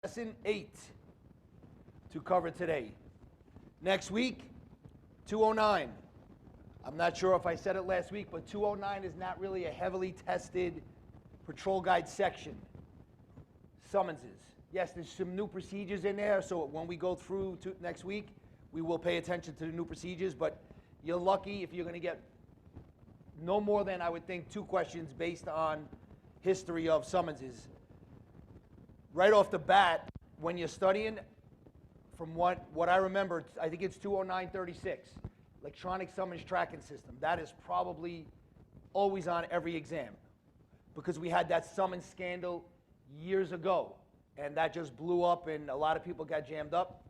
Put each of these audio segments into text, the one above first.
Lesson 8 to cover today. Next week, 209. I'm not sure if I said it last week, but 209 is not really a heavily tested patrol guide section. Summonses. Yes, there's some new procedures in there, so when we go through to next week, we will pay attention to the new procedures, but you're lucky if you're going to get no more than, I would think, 2 questions based on history of summonses. Right off the bat, when you're studying, from what I remember, I think it's 20936, electronic summons tracking system. That is probably always on every exam because we had that summons scandal years ago, and that just blew up, and a lot of people got jammed up.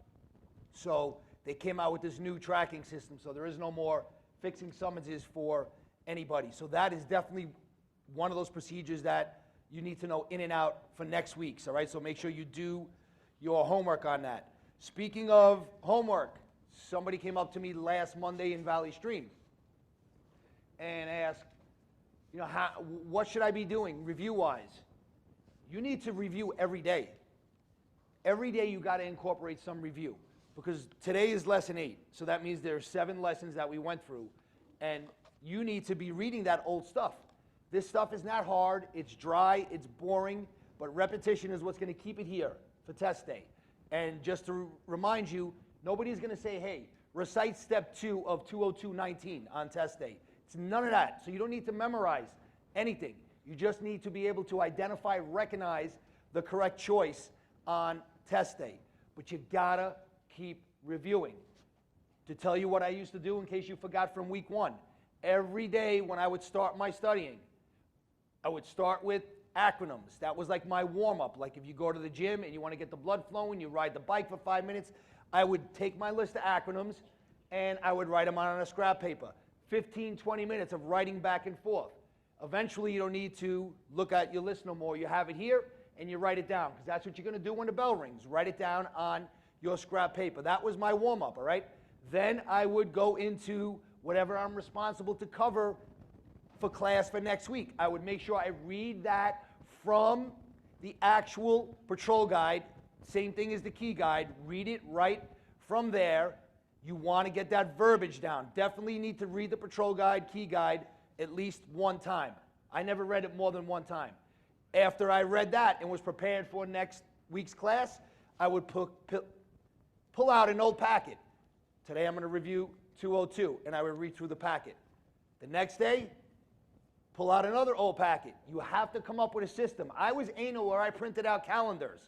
So they came out with this new tracking system, so there is no more fixing summonses for anybody. So that is definitely one of those procedures that you need to know in and out for next week's, all right? So make sure you do your homework on that. Speaking of homework, somebody came up to me last Monday in Valley Stream and asked, what should I be doing review-wise? You need to review every day. Every day you got to incorporate some review because today is lesson 8. So that means there are 7 lessons that we went through, and you need to be reading that old stuff. This stuff is not hard, it's dry, it's boring, but repetition is what's going to keep it here for test day. And just to remind you, nobody's going to say, hey, recite step 2 of 202.19 on test day. It's none of that. So you don't need to memorize anything. You just need to be able to identify, recognize the correct choice on test day. But you gotta keep reviewing. To tell you what I used to do in case you forgot from week 1, every day when I would start my studying, I would start with acronyms. That was like my warm-up. Like if you go to the gym and you want to get the blood flowing, you ride the bike for 5 minutes, I would take my list of acronyms and I would write them on a scrap paper. 15, 20 minutes of writing back and forth. Eventually you don't need to look at your list no more. You have it here and you write it down because that's what you're going to do when the bell rings. Write it down on your scrap paper. That was my warm-up, all right? Then I would go into whatever I'm responsible to cover for class for next week. I would make sure I read that from the actual patrol guide. Same thing as the key guide. Read it right from there. You want to get that verbiage down. Definitely need to read the patrol guide, key guide, at least one time. I never read it more than one time. After I read that and was prepared for next week's class, I would pull out an old packet. Today I'm going to review 202, and I would read through the packet. The next day, pull out another old packet. You have to come up with a system. I was anal where I printed out calendars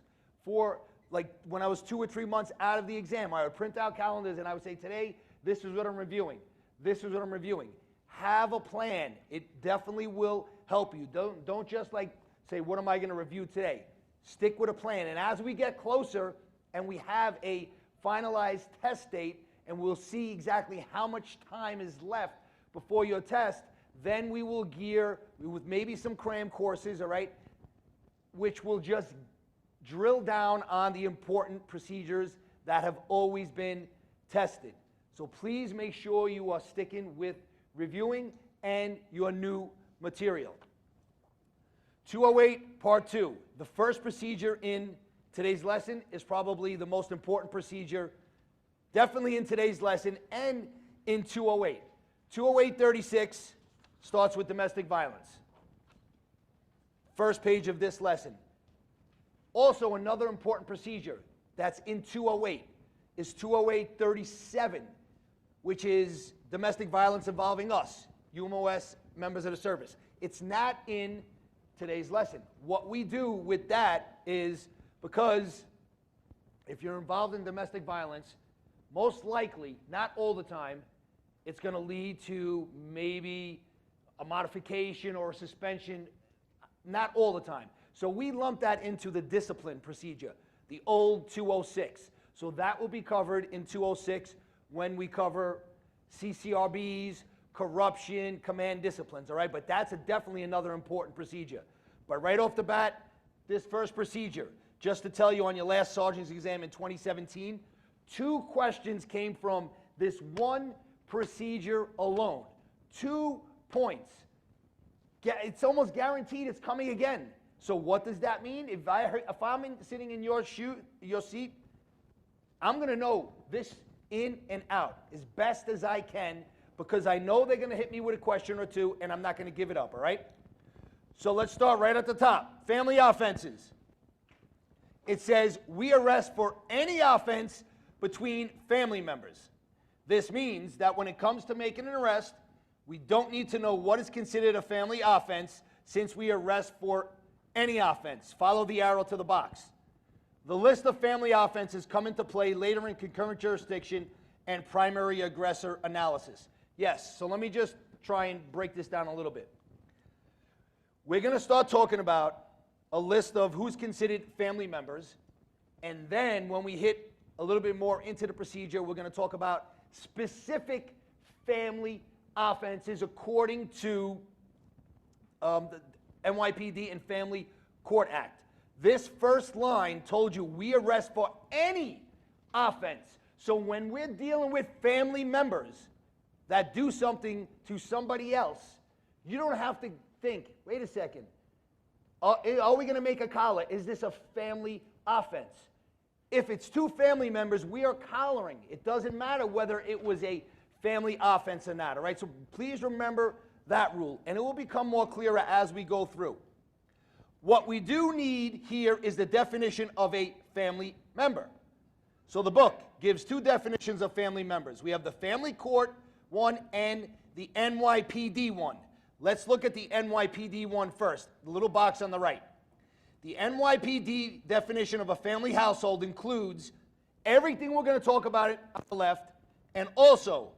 for, like, when I was 2 or 3 months out of the exam. I would print out calendars and I would say, today, this is what I'm reviewing. This is what I'm reviewing. Have a plan. It definitely will help you. Don't just like say, what am I going to review today? Stick with a plan. And as we get closer and we have a finalized test date and we'll see exactly how much time is left before your test, then we will gear with maybe some cram courses, all right, which will just drill down on the important procedures that have always been tested. So please make sure you are sticking with reviewing and your new material. 208, part 2. The first procedure in today's lesson is probably the most important procedure, definitely in today's lesson and in 208. 208.36 starts with domestic violence. First page of this lesson. Also, another important procedure that's in 208 is 208.37, which is domestic violence involving us, UMOS members of the service. It's not in today's lesson. What we do with that is, because if you're involved in domestic violence, most likely, not all the time, it's going to lead to maybe a modification or a suspension, not all the time. So we lump that into the discipline procedure, the old 206. So that will be covered in 206 when we cover CCRBs, corruption, command disciplines, all right? But that's definitely another important procedure. But right off the bat, this first procedure, just to tell you, on your last sergeant's exam in 2017, 2 questions came from this one procedure alone. 2 points. It's almost guaranteed it's coming again. So what does that mean? If I'm sitting in your seat, I'm going to know this in and out as best as I can, because I know they're going to hit me with a question or two, and I'm not going to give it up, all right? So let's start right at the top. Family offenses. It says, we arrest for any offense between family members. This means that when it comes to making an arrest, we don't need to know what is considered a family offense, since we arrest for any offense. Follow the arrow to the box. The list of family offenses come into play later in concurrent jurisdiction and primary aggressor analysis. Yes, so let me just try and break this down a little bit. We're going to start talking about a list of who's considered family members, and then when we hit a little bit more into the procedure, we're going to talk about specific family offenses according to the NYPD and Family Court Act. This first line told you we arrest for any offense. So when we're dealing with family members that do something to somebody else, you don't have to think, wait a second, are we going to make a collar? Is this a family offense? If it's two family members, we are collaring. It doesn't matter whether it was a family offense or not, all right? So please remember that rule, and it will become more clearer as we go through. What we do need here is the definition of a family member. So the book gives two definitions of family members. We have the family court one and the NYPD one. Let's look at the NYPD one first, the little box on the right. The NYPD definition of a family household includes everything we're going to talk about it on the left, and also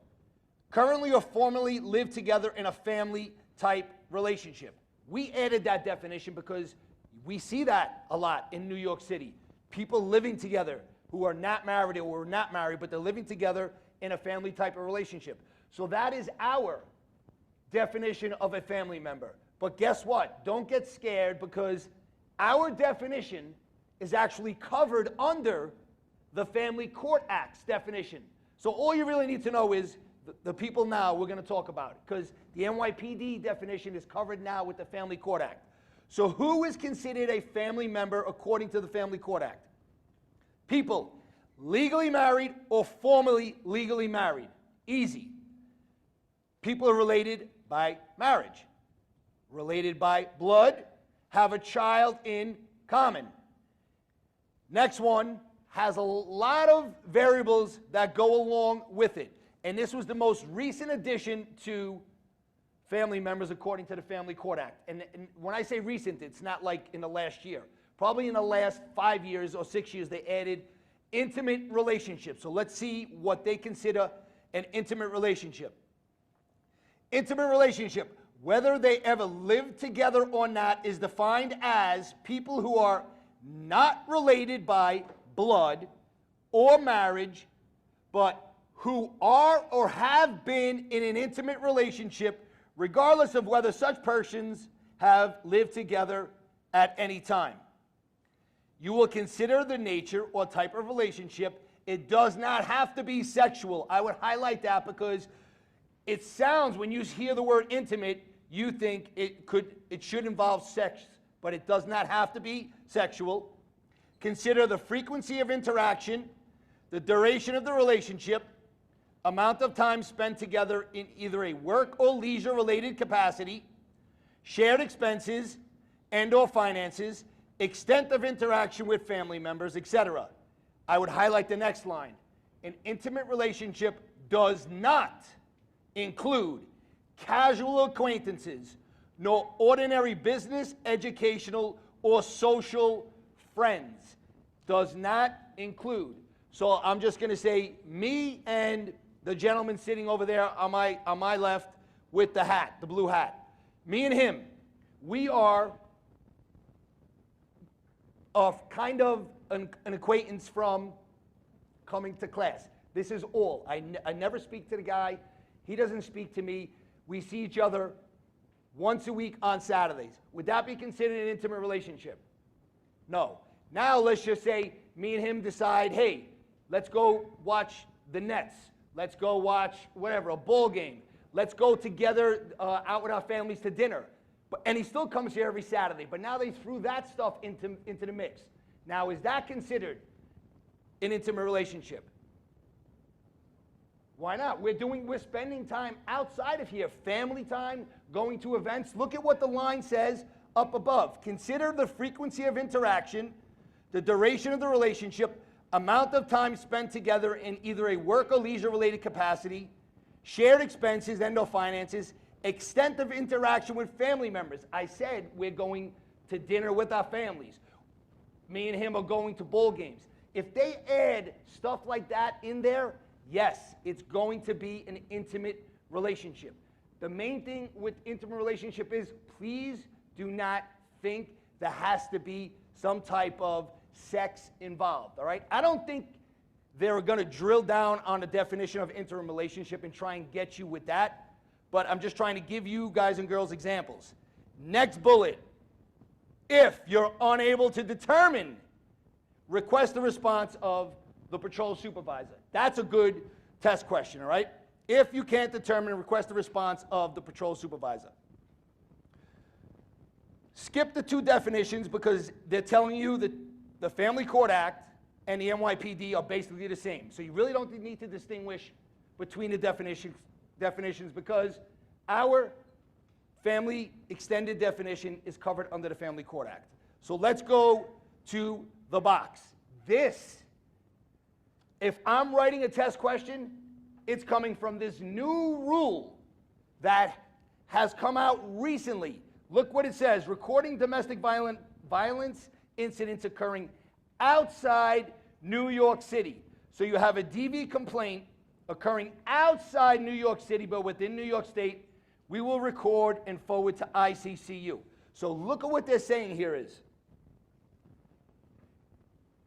currently or formerly live together in a family type relationship. We added that definition because we see that a lot in New York City. People living together who are not married or were not married, but they're living together in a family type of relationship. So that is our definition of a family member. But guess what? Don't get scared, because our definition is actually covered under the Family Court Act's definition. So all you really need to know is the people now we're going to talk about, because the NYPD definition is covered now with the Family Court Act. So who is considered a family member according to the Family Court Act? People legally married or formerly legally married. Easy. People are related by marriage, related by blood, have a child in common. Next one has a lot of variables that go along with it. And this was the most recent addition to family members according to the Family Court Act. And when I say recent, it's not like in the last year. Probably in the last 5 years or 6 years, they added intimate relationships. So let's see what they consider an intimate relationship. Intimate relationship, whether they ever lived together or not, is defined as people who are not related by blood or marriage, but who are or have been in an intimate relationship, regardless of whether such persons have lived together at any time. You will consider the nature or type of relationship. It does not have to be sexual. I would highlight that, because it sounds, when you hear the word intimate, you think it should involve sex, but it does not have to be sexual. Consider the frequency of interaction, the duration of the relationship, amount of time spent together in either a work or leisure-related capacity, shared expenses and or finances, extent of interaction with family members, etc. I would highlight the next line. An intimate relationship does not include casual acquaintances, nor ordinary business, educational, or social friends. Does not include. So I'm just going to say me and the gentleman sitting over there on my left with the hat, the blue hat. Me and him, we are kind of an acquaintance from coming to class. This is all. I never speak to the guy. He doesn't speak to me. We see each other once a week on Saturdays. Would that be considered an intimate relationship? No. Now let's just say me and him decide, hey, let's go watch the Nets. Let's go watch whatever, a ball game. Let's go together out with our families to dinner. And he still comes here every Saturday. But now they threw that stuff into the mix. Now, is that considered an intimate relationship? Why not? We're spending time outside of here, family time, going to events. Look at what the line says up above. Consider the frequency of interaction, the duration of the relationship, amount of time spent together in either a work or leisure-related capacity, shared expenses and/or finances, extent of interaction with family members. I said we're going to dinner with our families. Me and him are going to bowl games. If they add stuff like that in there, yes, it's going to be an intimate relationship. The main thing with intimate relationship is please do not think there has to be some type of sex involved, all right? I don't think they're going to drill down on the definition of intimate relationship and try and get you with that, but I'm just trying to give you guys and girls examples. Next bullet, if you're unable to determine, request the response of the patrol supervisor. That's a good test question, all right? If you can't determine, request the response of the patrol supervisor. Skip the two definitions because they're telling you that the Family Court Act and the NYPD are basically the same. So you really don't need to distinguish between the definitions because our family extended definition is covered under the Family Court Act. So let's go to the box. This, if I'm writing a test question, it's coming from this new rule that has come out recently. Look what it says, recording domestic violence incidents occurring outside New York City. So you have a DV complaint occurring outside New York City, but within New York State, we will record and forward to ICCU. So look at what they're saying here is,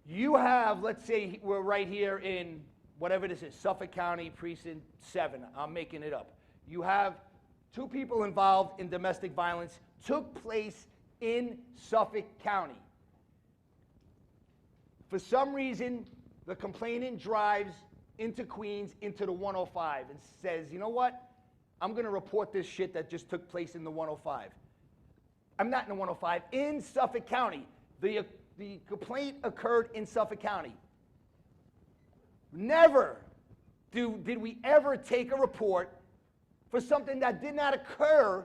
you have, let's say we're right here in whatever this is, Suffolk County Precinct 7, I'm making it up. You have two people involved in domestic violence, took place in Suffolk County. For some reason, the complainant drives into Queens, into the 105, and says, you know what? I'm going to report this shit that just took place in the 105. I'm not in the 105, in Suffolk County. The complaint occurred in Suffolk County. Never did we ever take a report for something that did not occur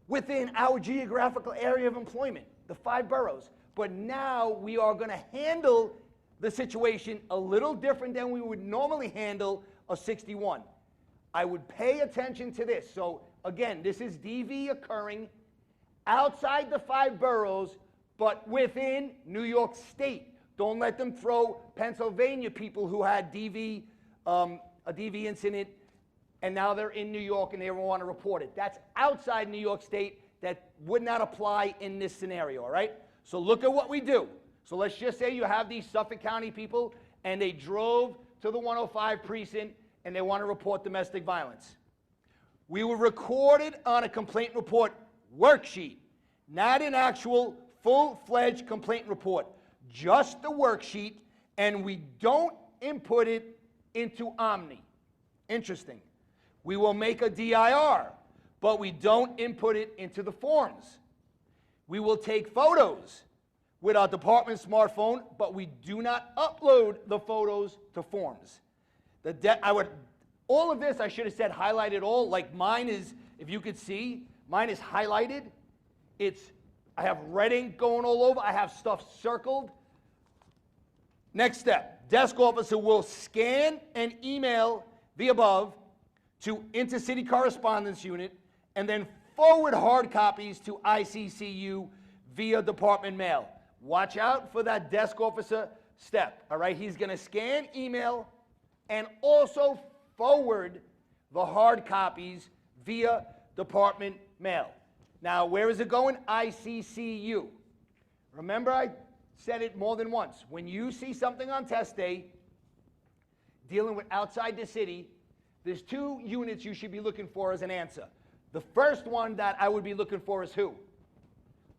within our geographical area of employment, the 5 boroughs. But now we are going to handle the situation a little different than we would normally handle a 61. I would pay attention to this. So again, this is DV occurring outside the 5 boroughs, but within New York State. Don't let them throw Pennsylvania people who had a DV incident, and now they're in New York and they want to report it. That's outside New York State. That would not apply in this scenario, all right? So look at what we do. So let's just say you have these Suffolk County people and they drove to the 105 precinct and they want to report domestic violence. We will record it on a complaint report worksheet, not an actual full-fledged complaint report, just the worksheet, and we don't input it into Omni. Interesting. We will make a DIR, but we don't input it into the forms. We will take photos with our department smartphone, but we do not upload the photos to forms. All of this, I should have said highlighted all, like mine is, if you could see, mine is highlighted. I have red ink going all over. I have stuff circled. Next step, desk officer will scan and email the above to Intercity Correspondence Unit and then forward hard copies to ICCU via department mail. Watch out for that desk officer step, all right? He's going to scan, email, and also forward the hard copies via department mail. Now, where is it going? ICCU. Remember, I said it more than once. When you see something on test day dealing with outside the city, there's 2 units you should be looking for as an answer. The first one that I would be looking for is who?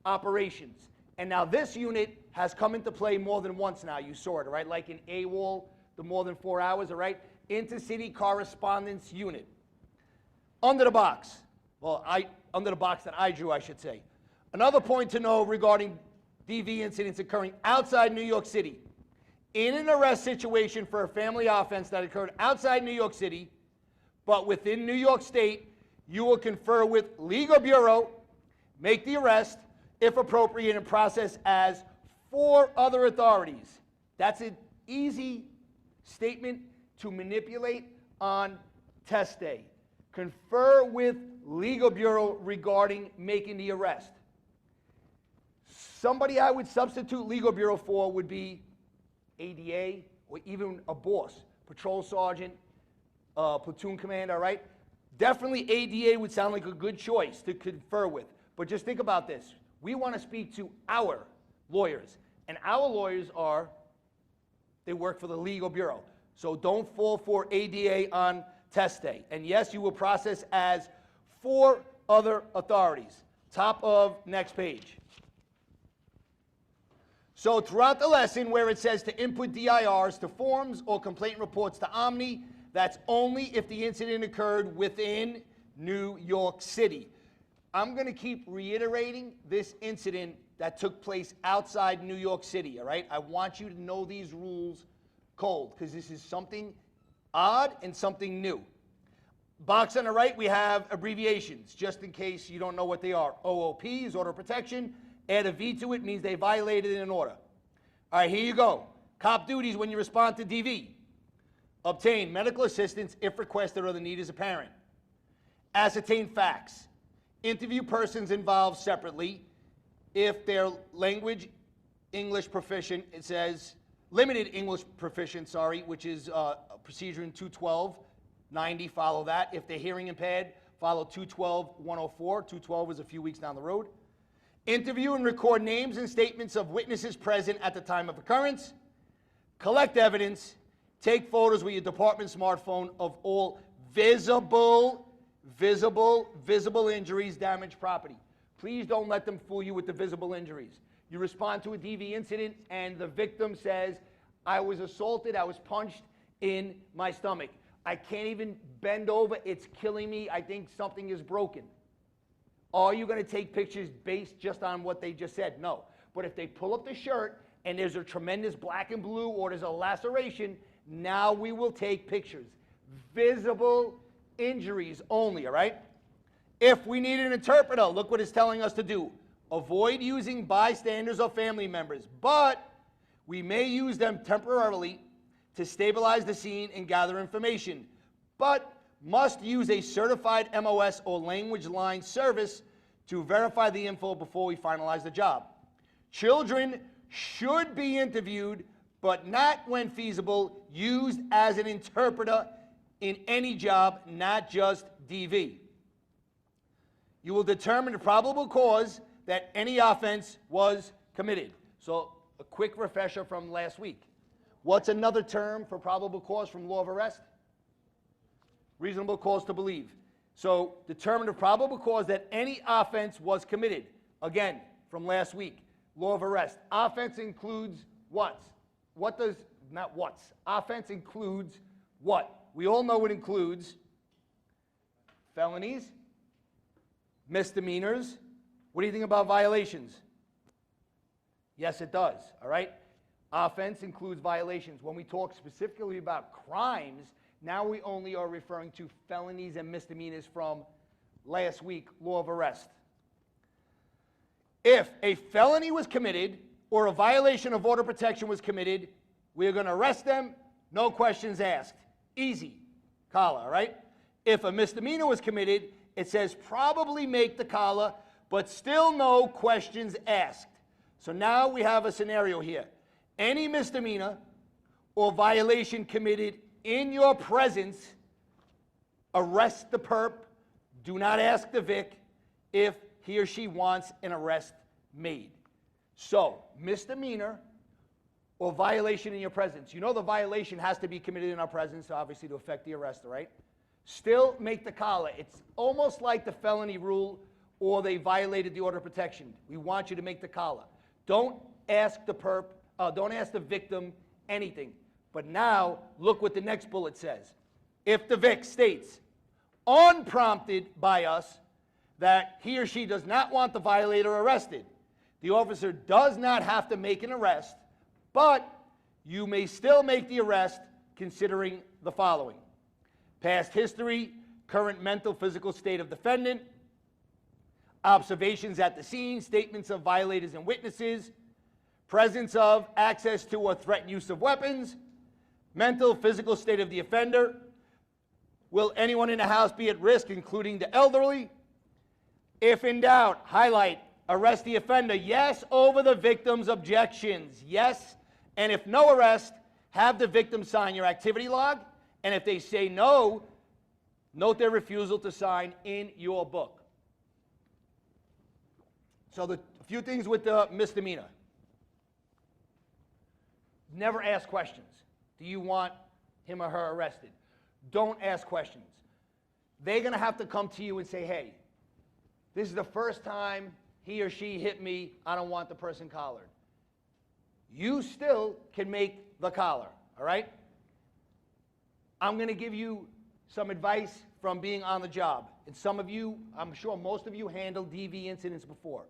Operations. And now this unit has come into play more than once now. You saw it, right? Like in AWOL, the more than 4 hours, all right? Intercity Correspondence Unit. Under the box. Well, under the box that I drew, I should say. Another point to know regarding DV incidents occurring outside New York City. In an arrest situation for a family offense that occurred outside New York City, but within New York State, you will confer with Legal Bureau, make the arrest, if appropriate, and process as 4 other authorities. That's an easy statement to manipulate on test day. Confer with Legal Bureau regarding making the arrest. Somebody I would substitute Legal Bureau for would be ADA or even a boss, patrol sergeant, platoon commander, right? Definitely ADA would sound like a good choice to confer with. But just think about this. We want to speak to our lawyers. And our lawyers they work for the Legal Bureau. So don't fall for ADA on test day. And yes, you will process as 4 other authorities. Top of next page. So throughout the lesson where it says to input DIRs to forms or complaint reports to Omni, that's only if the incident occurred within New York City. I'm going to keep reiterating this incident that took place outside New York City, all right? I want you to know these rules cold because this is something odd and something new. Box on the right, we have abbreviations, just in case you don't know what they are. OOP is order of protection. Add a V to it means they violated an order. All right, here you go. Cop duties when you respond to DV. Obtain medical assistance if requested or the need is apparent. Ascertain facts. Interview persons involved separately. If their language, English proficient, it says limited English proficient, which is a procedure in 212-90, follow that. If they're hearing impaired, follow 212-104. 212 is a few weeks down the road. Interview and record names and statements of witnesses present at the time of occurrence. Collect evidence. Take photos with your department smartphone of all visible injuries, damaged property. Please don't let them fool you with the visible injuries. You respond to a DV incident and the victim says, I was assaulted, I was punched in my stomach. I can't even bend over, it's killing me, I think something is broken. Are you going to take pictures based just on what they just said? No. But if they pull up the shirt and there's a tremendous black and blue or there's a laceration, now we will take pictures. Visible injuries only, all right? If we need an interpreter, look what it's telling us to do. Avoid using bystanders or family members, but we may use them temporarily to stabilize the scene and gather information, but must use a certified MOS or language line service to verify the info before we finalize the job. Children should be interviewed, but not when feasible, used as an interpreter in any job, not just DV. You will determine the probable cause that any offense was committed. So a quick refresher from last week. What's another term for probable cause from law of arrest? Reasonable cause to believe. So determine the probable cause that any offense was committed. Again, from last week, law of arrest. Offense includes what? Offense includes what? We all know it includes felonies, misdemeanors. What do you think about violations? Yes, it does, all right? Offense includes violations. When we talk specifically about crimes, now we only are referring to felonies and misdemeanors from last week, law of arrest. If a felony was committed or a violation of order of protection was committed, we're going to arrest them, no questions asked. Easy, collar, all right? If a misdemeanor was committed, it says probably make the collar, but still no questions asked. So now we have a scenario here. Any misdemeanor or violation committed in your presence, arrest the perp. Do not ask the Vic if he or she wants an arrest made. So, misdemeanor or violation in your presence. You know the violation has to be committed in our presence, obviously, to affect the arrest, right? Still make the collar. It's almost like the felony rule or they violated the order of protection. We want you to make the collar. Don't ask the perp, don't ask the victim anything. But now, look what the next bullet says. If the Vic states, unprompted by us, that he or she does not want the violator arrested. The officer does not have to make an arrest, but you may still make the arrest considering the following: past history, current mental, physical state of defendant, observations at the scene, statements of violators and witnesses, presence of, access to, or threatened use of weapons, mental, physical state of the offender, will anyone in the house be at risk, including the elderly? If in doubt, highlight, arrest the offender, yes, over the victim's objections, yes, and if no arrest, have the victim sign your activity log, and if they say no, note their refusal to sign in your book. So a few things with the misdemeanor. Never ask questions. Do you want him or her arrested? Don't ask questions. They're going to have to come to you and say, hey, this is the first time he or she hit me. I don't want the person collared. You still can make the collar, all right? I'm going to give you some advice from being on the job. And some of you, I'm sure most of you handled DV incidents before.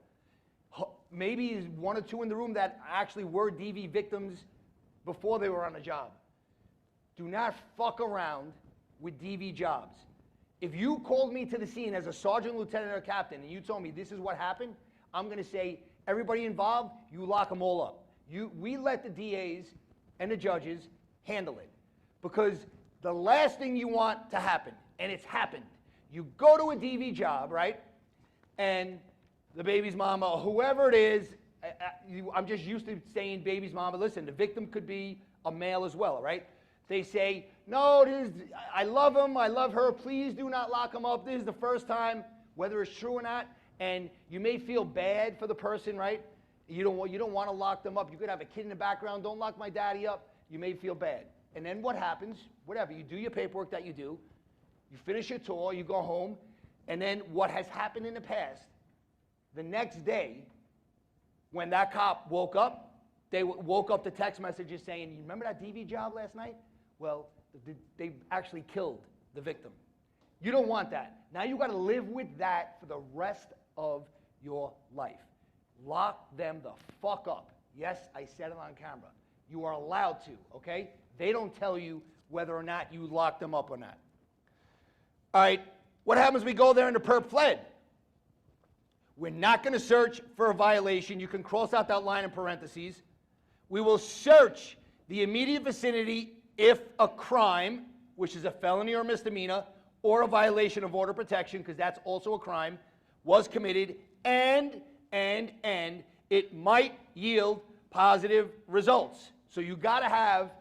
Maybe one or two in the room that actually were DV victims before they were on the job. Do not fuck around with DV jobs. If you called me to the scene as a sergeant, lieutenant, or captain, and you told me this is what happened, I'm going to say, everybody involved, you lock them all up. We let the DAs and the judges handle it. Because the last thing you want to happen, and it's happened, you go to a DV job, right, and the baby's mama, or whoever it is, I'm just used to saying baby's mama. Listen, the victim could be a male as well, right? They say, no, I love him, I love her, please do not lock him up. This is the first time, whether it's true or not, and you may feel bad for the person, right? You don't want to lock them up. You could have a kid in the background, don't lock my daddy up. You may feel bad. And then what happens? Whatever, you do your paperwork that you do, you finish your tour, you go home, and then what has happened in the past, the next day, when that cop woke up, they woke up to text messages saying, you remember that DV job last night? Well, they actually killed the victim. You don't want that. Now you got to live with that for the rest of your life. Lock them the fuck up. Yes, I said it on camera. You are allowed to, okay? They don't tell you whether or not you lock them up or not. All right, what happens when we go there and the perp fled? We're not going to search for a violation. You can cross out that line in parentheses. We will search the immediate vicinity if a crime, which is a felony or misdemeanor, or a violation of order of protection, because that's also a crime, was committed, and it might yield positive results. So you got to have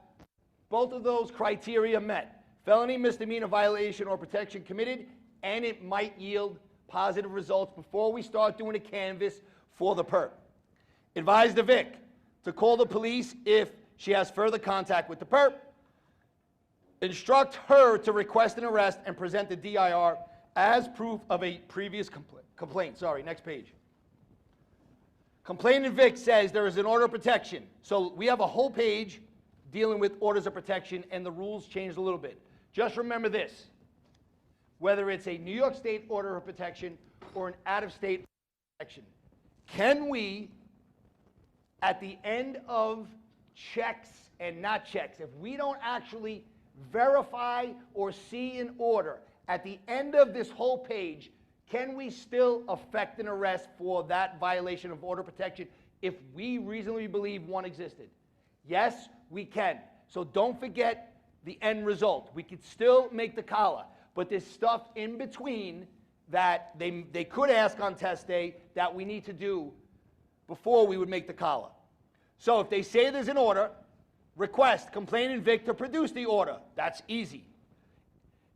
both of those criteria met. Felony, misdemeanor, violation, or protection committed, and it might yield positive results before we start doing a canvas for the perp. Advise the vic to call the police if she has further contact with the perp. Instruct her to request an arrest and present the DIR as proof of a previous complaint. Sorry, next page. Complainant vic says there is an order of protection. So we have a whole page dealing with orders of protection, and the rules changed a little bit. Just remember this. Whether it's a New York State order of protection or an out-of-state protection, can we, at the end of checks and not checks, if we don't actually verify or see an order at the end of this whole page, can we still effect an arrest for that violation of order of protection if we reasonably believe one existed? Yes, we can. So don't forget the end result. We could still make the collar. But there's stuff in between that they could ask on test day that we need to do before we would make the collar. So if they say there's an order, request complainant vic to produce the order. That's easy.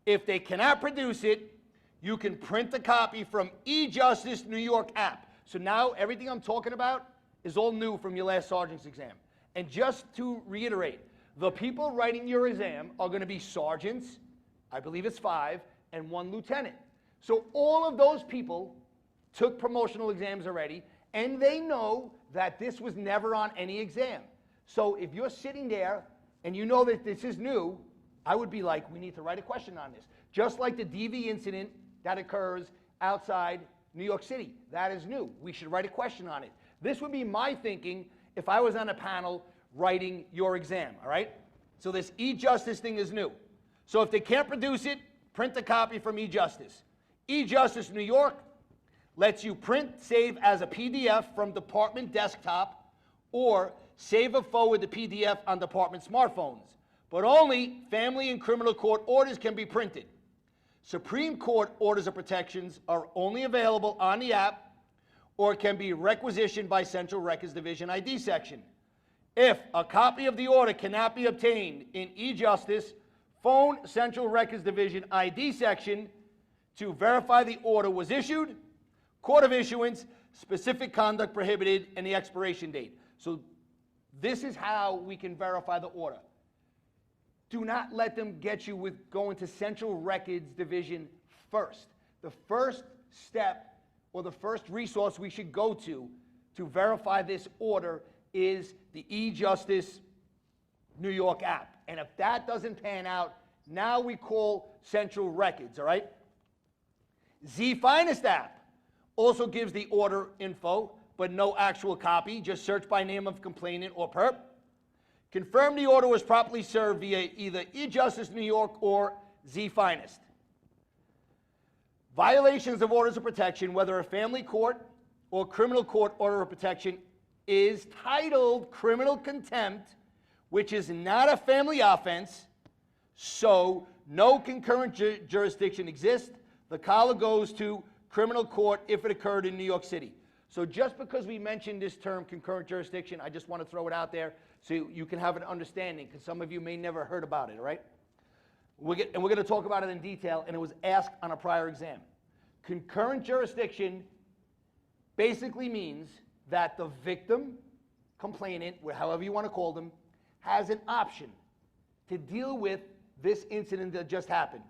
If they cannot produce it, you can print the copy from eJustice New York app. So now everything I'm talking about is all new from your last sergeant's exam. And just to reiterate, the people writing your exam are going to be sergeants, I believe it's 5, and 1 lieutenant. So all of those people took promotional exams already, and they know that this was never on any exam. So if you're sitting there and you know that this is new, I would be like, we need to write a question on this. Just like the DV incident that occurs outside New York City. That is new. We should write a question on it. This would be my thinking if I was on a panel writing your exam, all right? So this e-justice thing is new. So if they can't produce it, print a copy from e-justice. E-justice New York lets you print, save as a PDF from department desktop, or save or forward the PDF on department smartphones. But only family and criminal court orders can be printed. Supreme Court orders of protections are only available on the app or can be requisitioned by Central Records Division ID section. If a copy of the order cannot be obtained in e-justice, phone Central Records Division ID section to verify the order was issued, court of issuance, specific conduct prohibited, and the expiration date. So this is how we can verify the order. Do not let them get you with going to Central Records Division first. The first step or the first resource we should go to verify this order is the e-justice New York app. And if that doesn't pan out, now we call Central Records, all right? Z-Finest app also gives the order info, but no actual copy. Just search by name of complainant or perp. Confirm the order was properly served via either e-justice New York or Z-Finest. Violations of orders of protection, whether a family court or criminal court order of protection, is titled criminal contempt, which is not a family offense, so no concurrent jurisdiction exists. The collar goes to criminal court if it occurred in New York City. So just because we mentioned this term concurrent jurisdiction, I just want to throw it out there so you can have an understanding, because some of you may never heard about it, all right? And we're going to talk about it in detail, and it was asked on a prior exam. Concurrent jurisdiction basically means that the victim, complainant, however you want to call them, has an option to deal with this incident that just happened.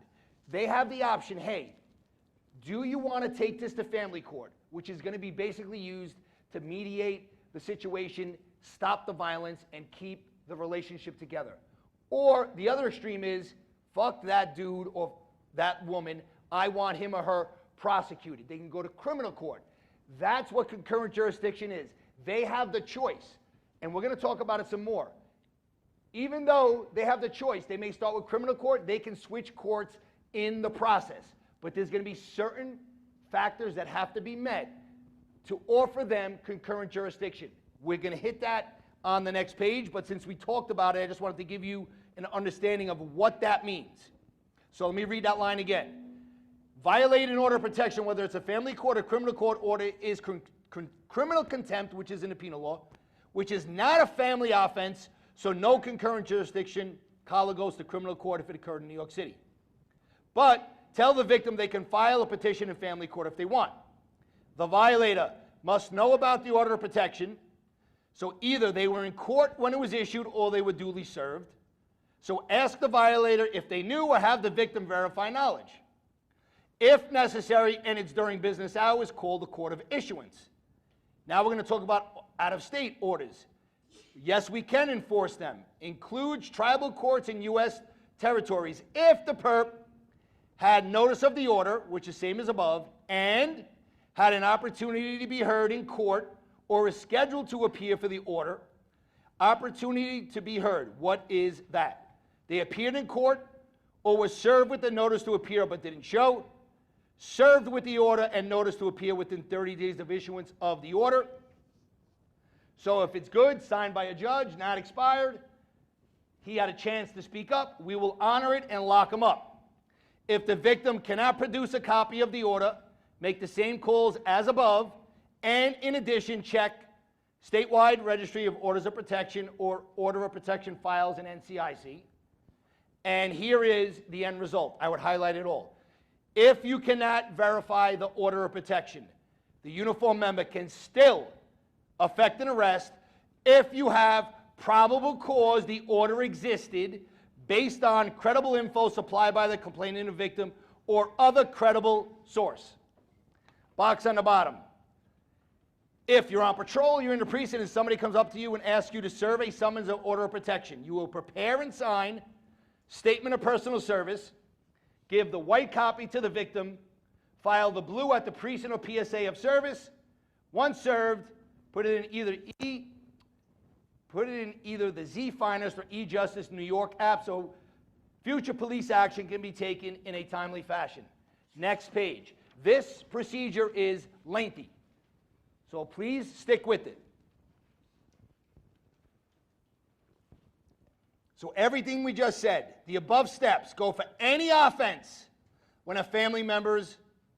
They have the option, hey, do you want to take this to family court, which is going to be basically used to mediate the situation, stop the violence, and keep the relationship together? Or the other extreme is, fuck that dude or that woman, I want him or her prosecuted. They can go to criminal court. That's what concurrent jurisdiction is. They have the choice, and we're going to talk about it some more. Even though they have the choice, they may start with criminal court, they can switch courts in the process. But there's going to be certain factors that have to be met to offer them concurrent jurisdiction. We're going to hit that on the next page, but since we talked about it, I just wanted to give you an understanding of what that means. So let me read that line again. Violate an order of protection, whether it's a family court or criminal court order, is criminal contempt, which is in the penal law, which is not a family offense, so no concurrent jurisdiction. Collar goes to criminal court if it occurred in New York City. But tell the victim they can file a petition in family court if they want. The violator must know about the order of protection, so either they were in court when it was issued or they were duly served. So ask the violator if they knew or have the victim verify knowledge. If necessary, and it's during business hours, call the court of issuance. Now we're going to talk about out-of-state orders. Yes, we can enforce them. Includes tribal courts in U.S. territories if the perp had notice of the order, which is same as above, and had an opportunity to be heard in court or is scheduled to appear for the order. Opportunity to be heard. What is that? They appeared in court or was served with the notice to appear but didn't show. Served with the order and notice to appear within 30 days of issuance of the order. So if it's good, signed by a judge, not expired, he had a chance to speak up, we will honor it and lock him up. If the victim cannot produce a copy of the order, make the same calls as above, and in addition, check statewide registry of orders of protection or order of protection files in NCIC. And here is the end result. I would highlight it all. If you cannot verify the order of protection, the uniformed member can still effect an arrest if you have probable cause the order existed based on credible info supplied by the complainant or victim or other credible source. Box on the bottom. If you're on patrol, you're in the precinct, and somebody comes up to you and asks you to serve a summons or order of protection, you will prepare and sign statement of personal service, give the white copy to the victim, File the blue at the precinct or PSA of service. Once served, put it in either the Z Finest or E-Justice New York app so future police action can be taken in a timely fashion. Next page. This procedure is lengthy, so please stick with it. So everything we just said, the above steps go for any offense when a family member's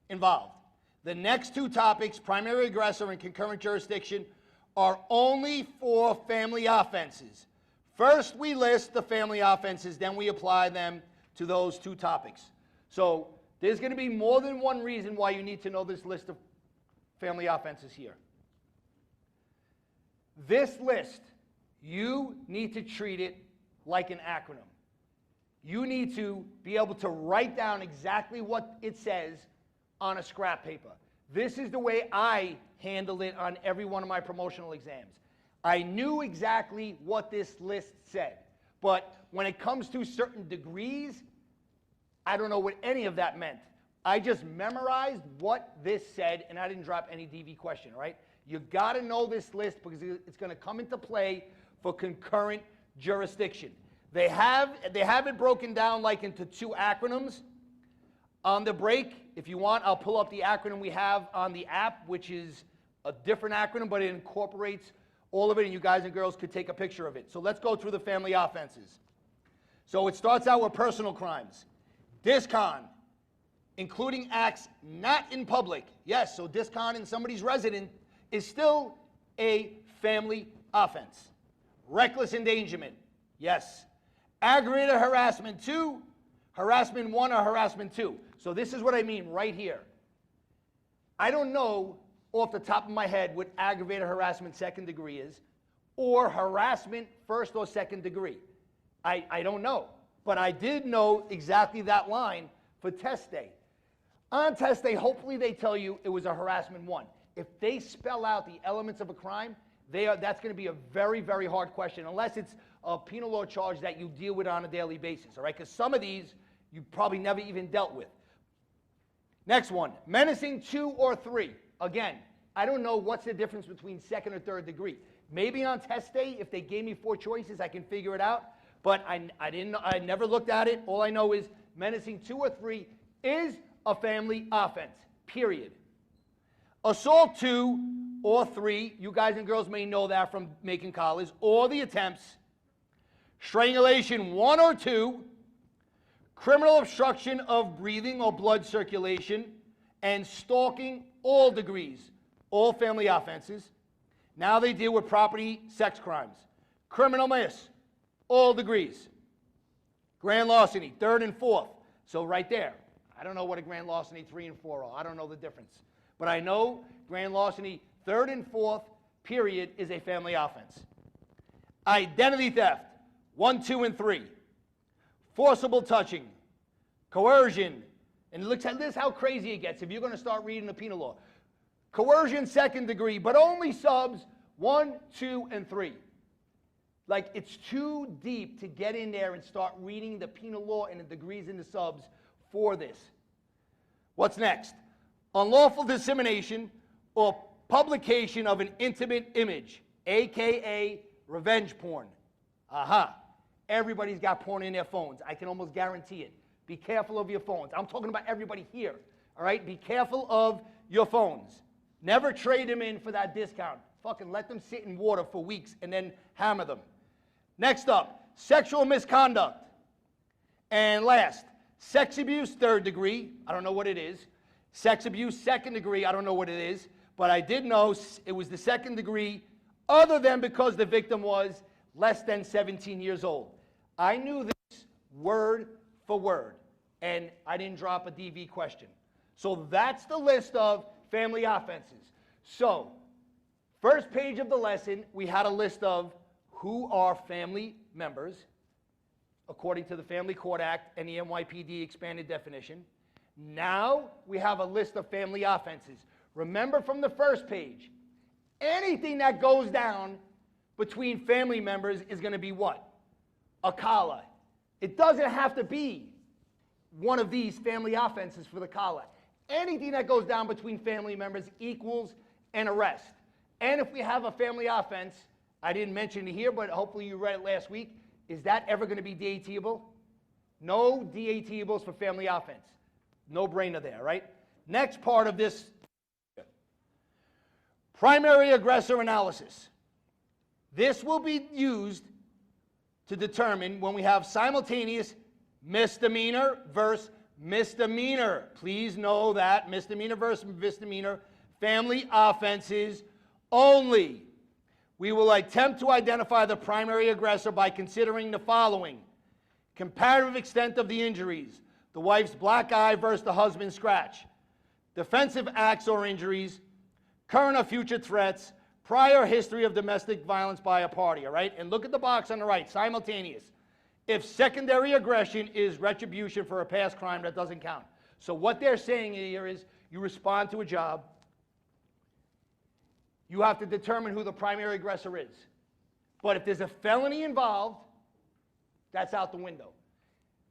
involved. The next two topics, primary aggressor and concurrent jurisdiction, are only for family offenses. First, we list the family offenses, then we apply them to those two topics. So there's going to be more than one reason why you need to know this list of family offenses here. This list, you need to treat it like an acronym. You need to be able to write down exactly what it says on a scrap paper. This is the way I handled it on every one of my promotional exams. I knew exactly what this list said, but when it comes to certain degrees, I don't know what any of that meant. I just memorized what this said, and I didn't drop any DV question, right? You got to know this list because it's going to come into play for concurrent jurisdiction. They have it broken down like into two acronyms. On the break, if you want, I'll pull up the acronym we have on the app, which is a different acronym, but it incorporates all of it, and you guys and girls could take a picture of it. So let's go through the family offenses. So it starts out with personal crimes. Discon, including acts not in public. Yes, so discon in somebody's residence is still a family offense. Reckless endangerment. Yes. Aggravated harassment 2, harassment 1, or harassment 2. So this is what I mean right here. I don't know off the top of my head what aggravated harassment second degree is, or harassment first or second degree. I don't know. But I did know exactly that line for test day. On test day, hopefully they tell you it was a harassment 1. If they spell out the elements of a crime, that's going to be a very, very hard question, unless it's a penal law charge that you deal with on a daily basis, all right? Because some of these you probably never even dealt with. Next one, menacing 2 or 3. Again, I don't know what's the difference between second or third degree. Maybe on test day, if they gave me 4 choices, I can figure it out. But I never looked at it. All I know is menacing 2 or 3 is a family offense, period. Assault 2 or 3, you guys and girls may know that from making collars, or the attempts. Strangulation 1 or 2, criminal obstruction of breathing or blood circulation, and stalking, all degrees, all family offenses. Now they deal with property sex crimes. Criminal miss, all degrees. Grand larceny, 3rd and 4th. So right there, I don't know what a grand larceny 3 and 4 are. I don't know the difference. But I know grand larceny 3rd and 4th, period, is a family offense. Identity theft, 1, 2, and 3. Forcible touching, coercion, and look at this, how crazy it gets if you're going to start reading the penal law. Coercion second degree, but only subs 1, 2, and 3. Like, it's too deep to get in there and start reading the penal law and the degrees and the subs for this. What's next? Unlawful dissemination or publication of an intimate image, aka revenge porn. Aha. Everybody's got porn in their phones. I can almost guarantee it. Be careful of your phones. I'm talking about everybody here. All right? Be careful of your phones. Never trade them in for that discount. Fucking let them sit in water for weeks and then hammer them. Next up, sexual misconduct. And last, sex abuse, 3rd degree. I don't know what it is. Sex abuse, 2nd degree. I don't know what it is. But I did know it was the 2nd degree, other than because the victim was less than 17 years old. I knew this word for word, and I didn't drop a DV question. So that's the list of family offenses. So, first page of the lesson, we had a list of who are family members, according to the Family Court Act and the NYPD expanded definition. Now we have a list of family offenses. Remember from the first page, anything that goes down between family members is going to be what? A collar. It doesn't have to be one of these family offenses for the collar. Anything that goes down between family members equals an arrest. And if we have a family offense, I didn't mention it here, but hopefully you read it last week, is that ever going to be DATable? No DATables for family offense. No brainer there, right? Next part of this, primary aggressor analysis. This will be used to determine when we have simultaneous misdemeanor versus misdemeanor. Please know that misdemeanor versus misdemeanor, family offenses only. We will attempt to identify the primary aggressor by considering the following: comparative extent of the injuries, the wife's black eye versus the husband's scratch, defensive acts or injuries, current or future threats, prior history of domestic violence by a party, all right? And look at the box on the right, simultaneous. If secondary aggression is retribution for a past crime, that doesn't count. So what they're saying here is you respond to a job, you have to determine who the primary aggressor is. But if there's a felony involved, that's out the window.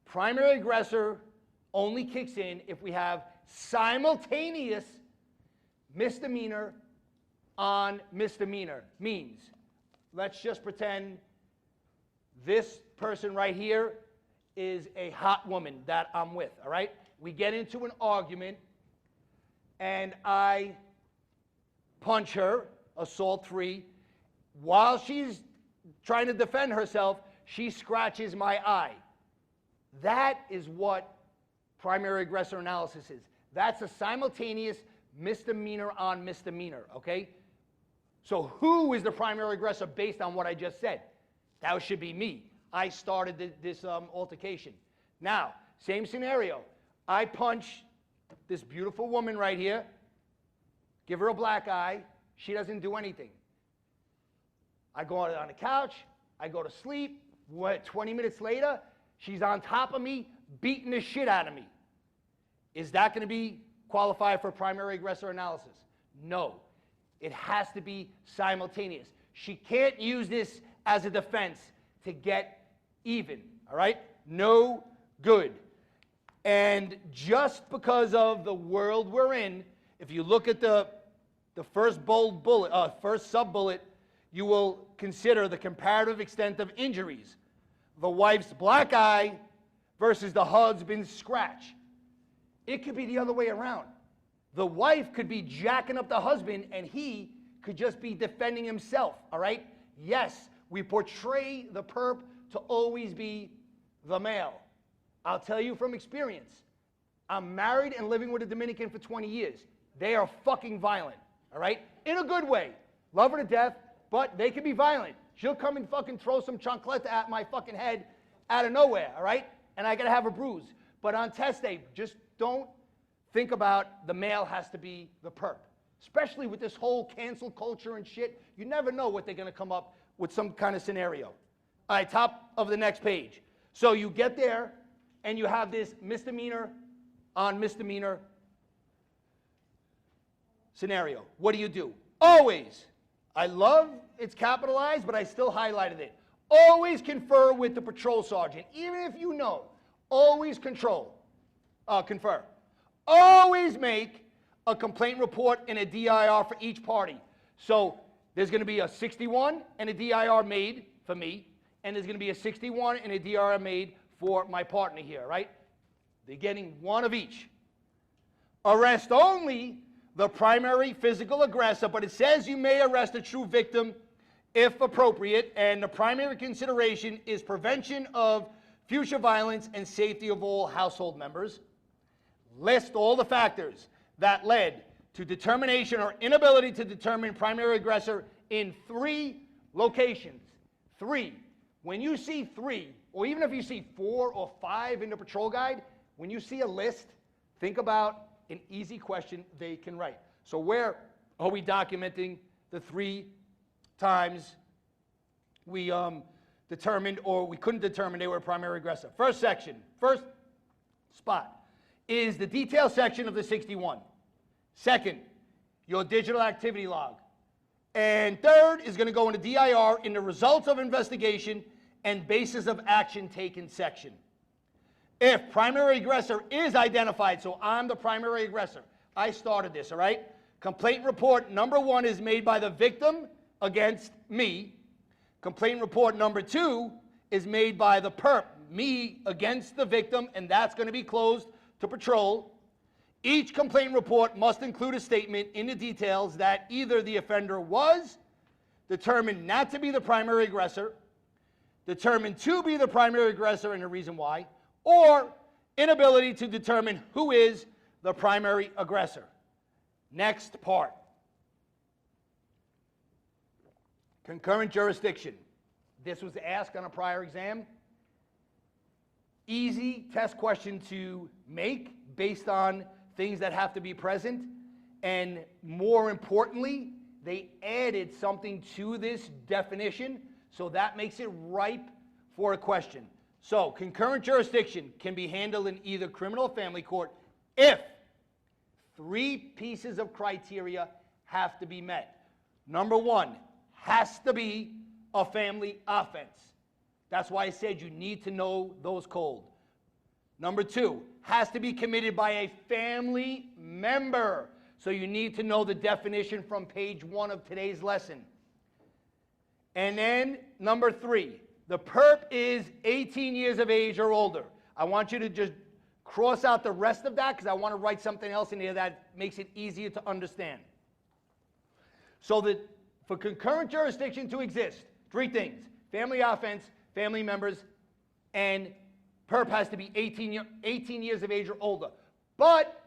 Primary aggressor only kicks in if we have simultaneous misdemeanor on misdemeanor. Means, let's just pretend this person right here is a hot woman that I'm with, all right? We get into an argument, and I punch her, assault 3. While she's trying to defend herself, she scratches my eye. That is what primary aggressor analysis is. That's a simultaneous misdemeanor on misdemeanor, okay? So who is the primary aggressor based on what I just said? That should be me. I started this altercation. Now, same scenario. I punch this beautiful woman right here, give her a black eye. She doesn't do anything. I go out on the couch. I go to sleep. 20 minutes later, she's on top of me, beating the shit out of me. Is that going to be qualified for primary aggressor analysis? No. It has to be simultaneous. She can't use this as a defense to get even, all right? No good. And just because of the world we're in, if you look at the first bold bullet, first sub-bullet, you will consider the comparative extent of injuries. The wife's black eye versus the husband's scratch. It could be the other way around. The wife could be jacking up the husband, and he could just be defending himself, all right? Yes, we portray the perp to always be the male. I'll tell you from experience. I'm married and living with a Dominican for 20 years. They are fucking violent, all right? In a good way. Love her to death, but they can be violent. She'll come and fucking throw some chancleta at my fucking head out of nowhere, all right? And I gotta have a bruise. But on test day, just don't think about the male has to be the perp. Especially with this whole cancel culture and shit. You never know what they're gonna come up with, some kind of scenario. All right, top of the next page. So you get there, and you have this misdemeanor on misdemeanor scenario. What do? Always, I love it's capitalized, but I still highlighted it. Always confer with the patrol sergeant, even if you know. Always confer. Always make a complaint report and a DIR for each party. So there's going to be a 61 and a DIR made for me, and there's going to be a 61 and a DIR made for my partner here, right? They're getting one of each. Arrest only the primary physical aggressor, but it says you may arrest a true victim if appropriate, and the primary consideration is prevention of future violence and safety of all household members. List all the factors that led to determination or inability to determine primary aggressor in 3 locations. 3. When you see 3, or even if you see 4 or 5 in the patrol guide, when you see a list, think about an easy question they can write. So where are we documenting the 3 times we determined or we couldn't determine they were a primary aggressor? First section, first spot is the detail section of the 61. Second, your digital activity log. And third is going to go into DIR in the results of investigation and basis of action taken section. If primary aggressor is identified, so I'm the primary aggressor, I started this, all right? Complaint report number 1 is made by the victim against me. Complaint report number 2 is made by the perp, me against the victim, and that's going to be closed to patrol. Each complaint report must include a statement in the details that either the offender was determined not to be the primary aggressor, determined to be the primary aggressor and the reason why, or inability to determine who is the primary aggressor. Next part. Concurrent jurisdiction. This was asked on a prior exam. Easy test question to make based on things that have to be present. And more importantly, they added something to this definition, so that makes it ripe for a question. So, concurrent jurisdiction can be handled in either criminal or family court if 3 pieces of criteria have to be met. Number 1, has to be a family offense. That's why I said you need to know those cold. Number 2, has to be committed by a family member. So you need to know the definition from page 1 of today's lesson. And then number 3, the perp is 18 years of age or older. I want you to just cross out the rest of that because I want to write something else in here that makes it easier to understand. So that for concurrent jurisdiction to exist, 3 things: family offense, family members, and perp has to be 18 years of age or older. But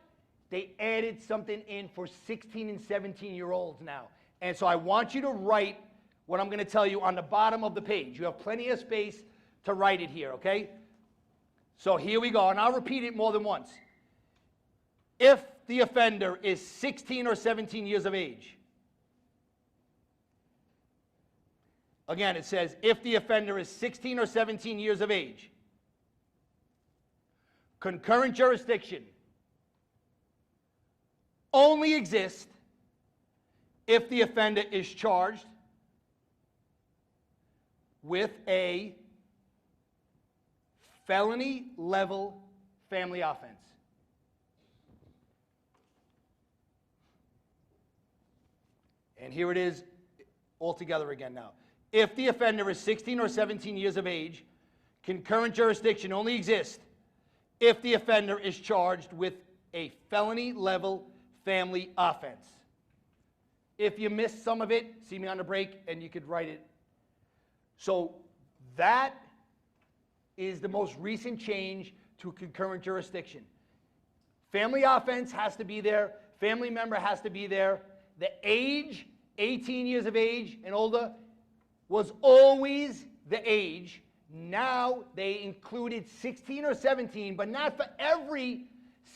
they added something in for 16 and 17-year-olds now. And so I want you to write what I'm going to tell you on the bottom of the page. You have plenty of space to write it here, okay? So here we go, and I'll repeat it more than once. If the offender is 16 or 17 years of age, again, it says if the offender is 16 or 17 years of age, concurrent jurisdiction only exists if the offender is charged with a felony level family offense. And here it is all together again now. If the offender is 16 or 17 years of age, concurrent jurisdiction only exists if the offender is charged with a felony level family offense. If you missed some of it, see me on the break and you could write it. So that is the most recent change to concurrent jurisdiction. Family offense has to be there. Family member has to be there. The age, 18 years of age and older, was always the age. Now they included 16 or 17, but not for every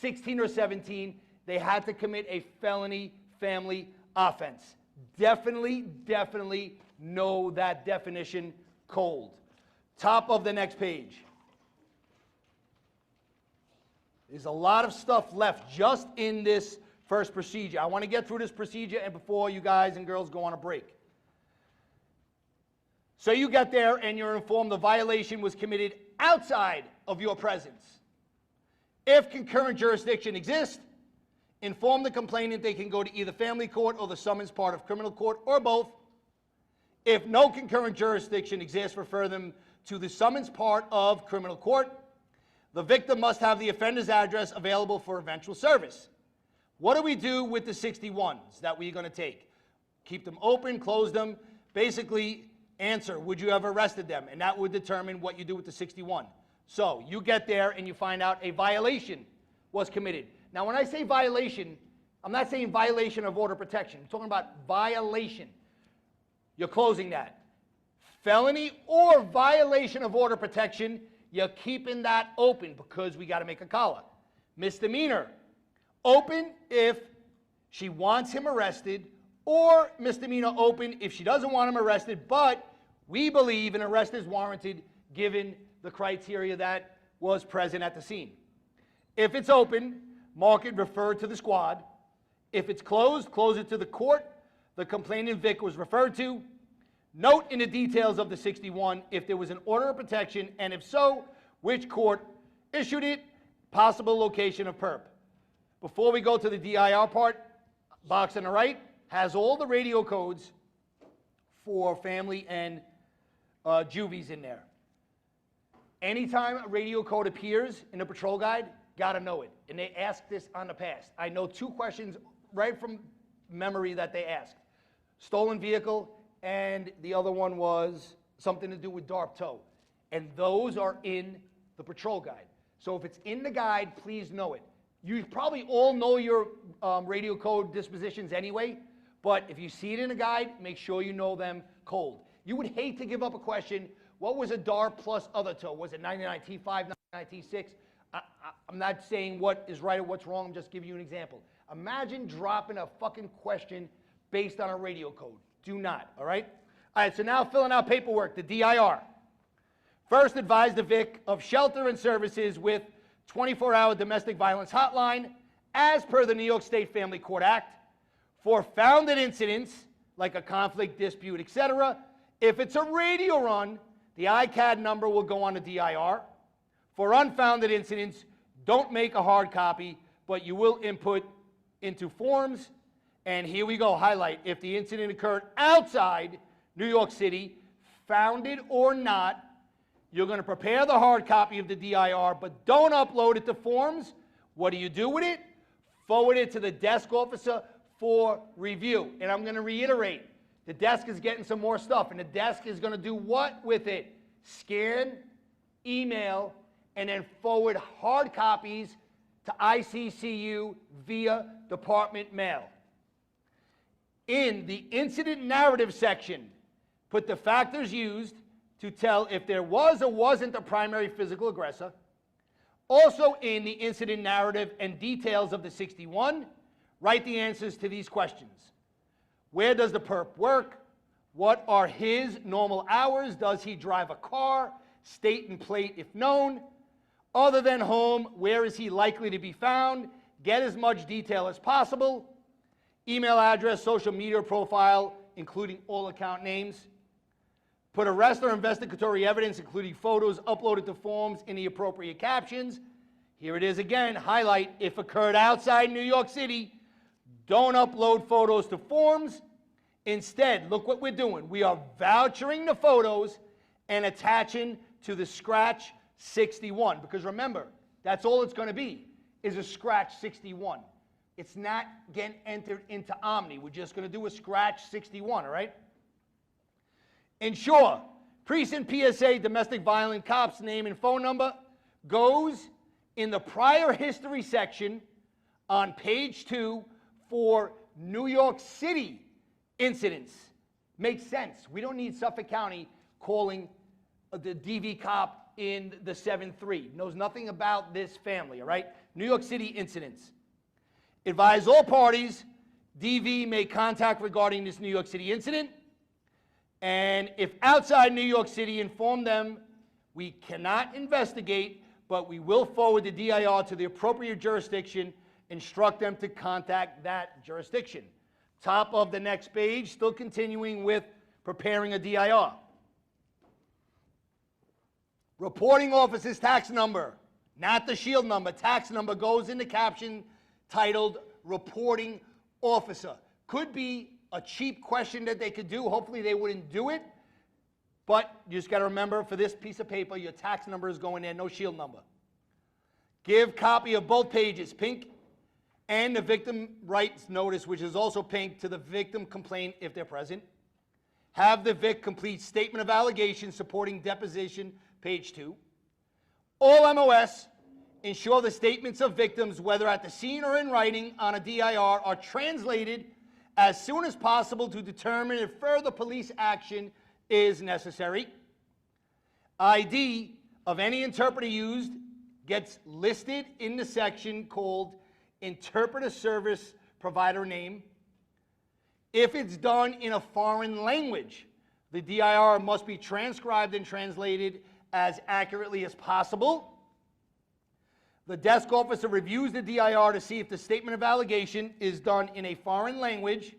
16 or 17. They had to commit a felony family offense. Definitely know that definition cold. Top of the next page. There's a lot of stuff left just in this first procedure. I want to get through this procedure and before you guys and girls go on a break. So you get there and you're informed the violation was committed outside of your presence. If concurrent jurisdiction exists, inform the complainant they can go to either family court or the summons part of criminal court or both. If no concurrent jurisdiction exists, refer them to the summons part of criminal court. The victim must have the offender's address available for eventual service. What do we do with the 61s that we're going to take? Keep them open, close them, basically answer, would you have arrested them? And that would determine what you do with the 61. So you get there and you find out a violation was committed. Now when I say violation, I'm not saying violation of order of protection. I'm talking about violation. You're closing that. Felony or violation of order of protection, you're keeping that open because we got to make a collar. Misdemeanor, open if she wants him arrested, or misdemeanor open if she doesn't want him arrested, but we believe an arrest is warranted given the criteria that was present at the scene. If it's open, mark it referred to the squad. If it's closed, close it to the court the complainant Vic was referred to. Note in the details of the 61 if there was an order of protection, and if so, which court issued it, possible location of perp. before we go to the DIR part, box on the right has all the radio codes for family and juvies in there. Anytime a radio code appears in a patrol guide, gotta know it. And they asked this on the past. I know 2 questions right from memory that they asked. Stolen vehicle, and the other one was something to do with DARP tow. And those are in the patrol guide. So if it's in the guide, please know it. You probably all know your radio code dispositions anyway, but if you see it in a guide, make sure you know them cold. You would hate to give up a question. What was a DARP plus other tow? Was it 99T5, 99T6? I'm not saying what is right or what's wrong. I'm just giving you an example. Imagine dropping a fucking question based on a radio code. Do not, all right? All right, so now filling out paperwork, the DIR. First, advise the VIC of shelter and services with 24-hour domestic violence hotline as per the New York State Family Court Act. For founded incidents, like a conflict, dispute, etc., if it's a radio run, the ICAD number will go on the DIR. For unfounded incidents, don't make a hard copy, but you will input into forms. And here we go, highlight. If the incident occurred outside New York City, founded or not, you're going to prepare the hard copy of the DIR, but don't upload it to forms. What do you do with it? Forward it to the desk officer for review. And I'm going to reiterate, the desk is getting some more stuff, and the desk is going to do what with it? Scan, email, and then forward hard copies to ICCU via department mail. In the incident narrative section, put the factors used to tell if there was or wasn't a primary physical aggressor. Also in the incident narrative and details of the 61, write the answers to these questions. Where does the perp work? What are his normal hours? Does he drive a car? State and plate if known. Other than home, where is he likely to be found? Get as much detail as possible. Email address, social media profile, including all account names. Put arrest or investigatory evidence, including photos, uploaded to forms in the appropriate captions. Here it is again, highlight, if occurred outside New York City, don't upload photos to forms. Instead, look what we're doing. We are vouchering the photos and attaching to the Scratch 61. Because remember, that's all it's going to be, is a Scratch 61. It's not getting entered into Omni. We're just going to do a Scratch 61, all right? Ensure precinct PSA domestic violent cops name and phone number goes in the prior history section on page 2 for New York City incidents. Makes sense. We don't need Suffolk County calling the DV cop in the 7-3. Knows nothing about this family, all right? New York City incidents. Advise all parties DV may contact regarding this New York City incident. And if outside New York City, inform them we cannot investigate, but we will forward the DIR to the appropriate jurisdiction, instruct them to contact that jurisdiction. Top of the next page, still continuing with preparing a DIR. Reporting officer's tax number, not the shield number. Tax number goes in the caption titled reporting officer. Could be a cheap question that they could do. Hopefully they wouldn't do it. But you just got to remember, for this piece of paper, your tax number is going there, no shield number. Give copy of both pages, pink, and the victim rights notice, which is also pink, to the victim complaint if they're present. Have the VIC complete statement of allegations supporting deposition, page 2. All MOS, ensure the statements of victims, whether at the scene or in writing on a DIR, are translated as soon as possible to determine if further police action is necessary. ID of any interpreter used gets listed in the section called Interpreter Service Provider Name. If it's done in a foreign language, the DIR must be transcribed and translated as accurately as possible. The desk officer reviews the DIR to see if the statement of allegation is done in a foreign language.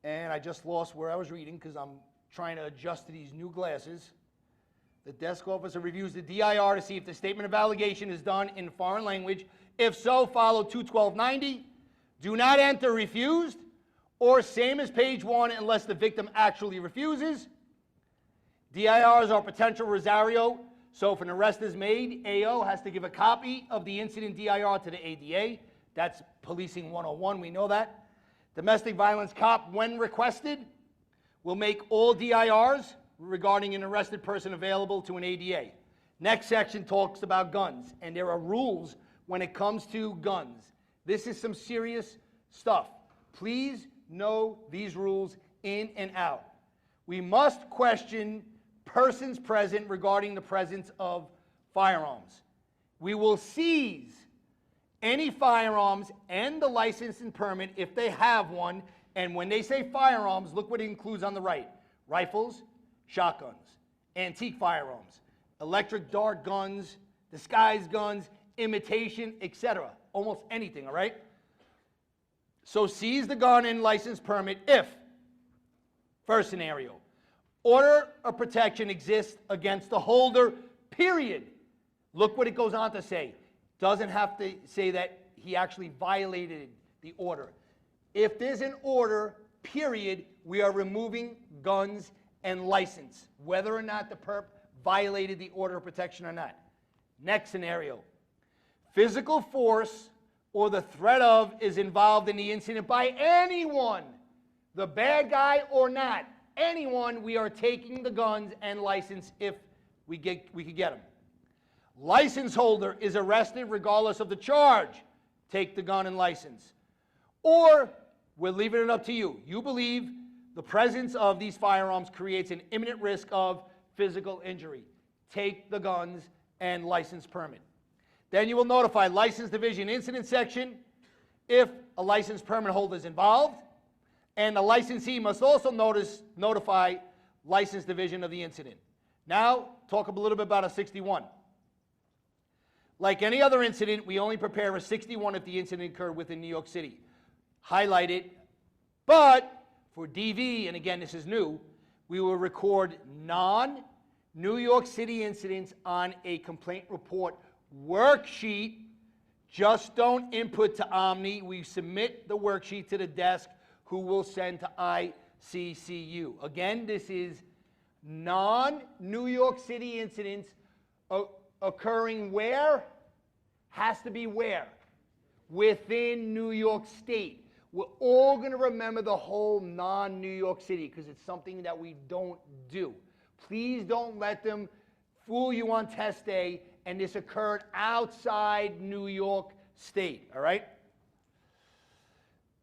And I just lost where I was reading because I'm trying to adjust to these new glasses. The desk officer reviews the DIR to see if the statement of allegation is done in foreign language. If so, follow 21290. Do not enter refused, or same as page 1 unless the victim actually refuses. DIRs are potential Rosario, so if an arrest is made, AO has to give a copy of the incident DIR to the ADA. That's policing 101, we know that. Domestic violence cop, when requested, will make all DIRs regarding an arrested person available to an ADA. Next section talks about guns, and there are rules when it comes to guns. This is some serious stuff. Please know these rules in and out. We must question persons present regarding the presence of firearms. We will seize any firearms and the license and permit if they have one. And when they say firearms, look what it includes on the right. Rifles, shotguns, antique firearms, electric dart guns, disguise guns, imitation, etc. Almost anything, all right? So seize the gun and license permit if, first scenario, order of protection exists against the holder, period. Look what it goes on to say. Doesn't have to say that he actually violated the order. If there's an order, period, we are removing guns and license, whether or not the perp violated the order of protection or not. Next scenario. Physical force or the threat of is involved in the incident by anyone, the bad guy or not. Anyone, we are taking the guns and license if we could get them. License holder is arrested regardless of the charge. Take the gun and license. Or we're leaving it up to you. You believe the presence of these firearms creates an imminent risk of physical injury. Take the guns and license permit. Then you will notify License Division Incident Section if a license permit holder is involved. And the licensee must also notify License Division of the incident. Now, talk a little bit about a 61. Like any other incident, we only prepare a 61 if the incident occurred within New York City. Highlight it. But for DV, and again, this is new, we will record non-New York City incidents on a complaint report worksheet. Just don't input to Omni. We submit the worksheet to the desk, who will send to ICCU. Again, this is non-New York City incidents occurring where? Has to be where? Within New York State. We're all going to remember the whole non-New York City because it's something that we don't do. Please don't let them fool you on test day and this occurred outside New York State, all right?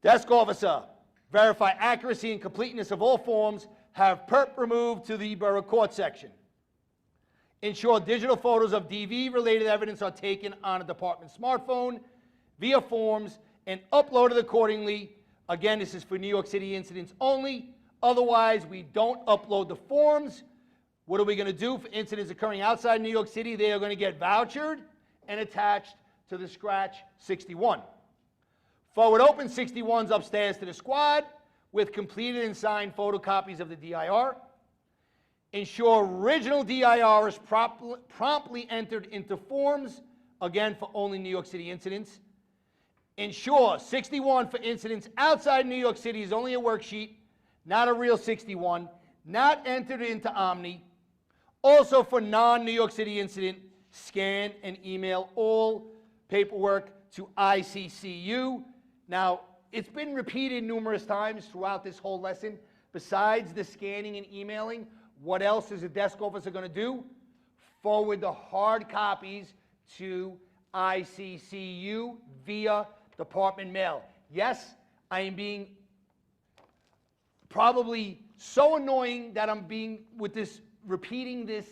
Desk officer. Verify accuracy and completeness of all forms. Have perp removed to the borough court section. Ensure digital photos of DV-related evidence are taken on a department smartphone via forms and uploaded accordingly. Again, this is for New York City incidents only. Otherwise, we don't upload the forms. What are we going to do for incidents occurring outside New York City? They are going to get vouchered and attached to the Scratch 61. Forward open 61s upstairs to the squad with completed and signed photocopies of the DIR. Ensure original DIR is promptly entered into forms, again for only New York City incidents. Ensure 61 for incidents outside New York City is only a worksheet, not a real 61, not entered into Omni. Also for non-New York City incident, scan and email all paperwork to ICCU. Now, it's been repeated numerous times throughout this whole lesson. Besides the scanning and emailing, what else is a desk officer going to do? Forward the hard copies to ICCU via department mail. Yes, I am being probably so annoying that I'm repeating this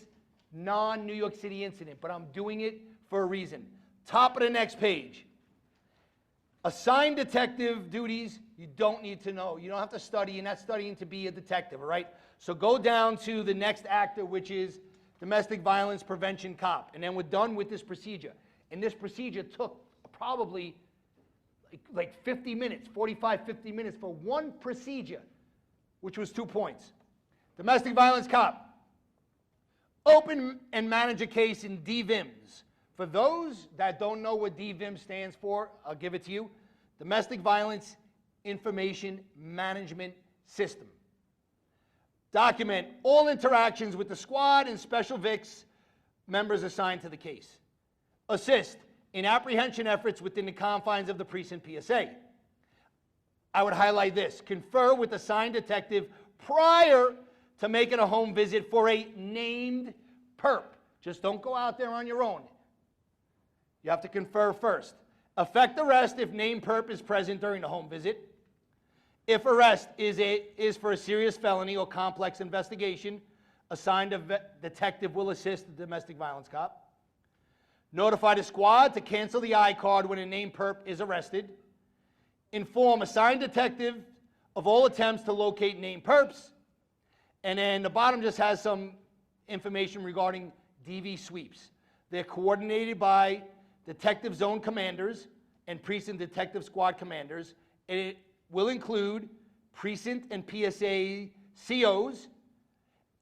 non-New York City incident, but I'm doing it for a reason. Top of the next page. Assigned detective duties, you don't need to know. You don't have to study. You're not studying to be a detective, all right? So go down to the next actor, which is domestic violence prevention cop. And then we're done with this procedure. And this procedure took probably like 50 minutes, 45, 50 minutes for one procedure, which was 2 points. Domestic violence cop. Open and manage a case in DVIMS For those that don't know what DVIM stands for, I'll give it to you. Domestic Violence Information Management System. Document all interactions with the squad and special VIX members assigned to the case. Assist in apprehension efforts within the confines of the precinct PSA. I would highlight this. Confer with assigned detective prior to making a home visit for a named perp. Just don't go out there on your own. You have to confer first. Effect arrest if named perp is present during the home visit. If arrest is for a serious felony or complex investigation, assigned detective will assist the domestic violence cop. Notify the squad to cancel the I-card when a named perp is arrested. Inform assigned detective of all attempts to locate named perps. And then the bottom just has some information regarding DV sweeps. They're coordinated by detective zone commanders and precinct detective squad commanders. And it will include precinct and PSA COs,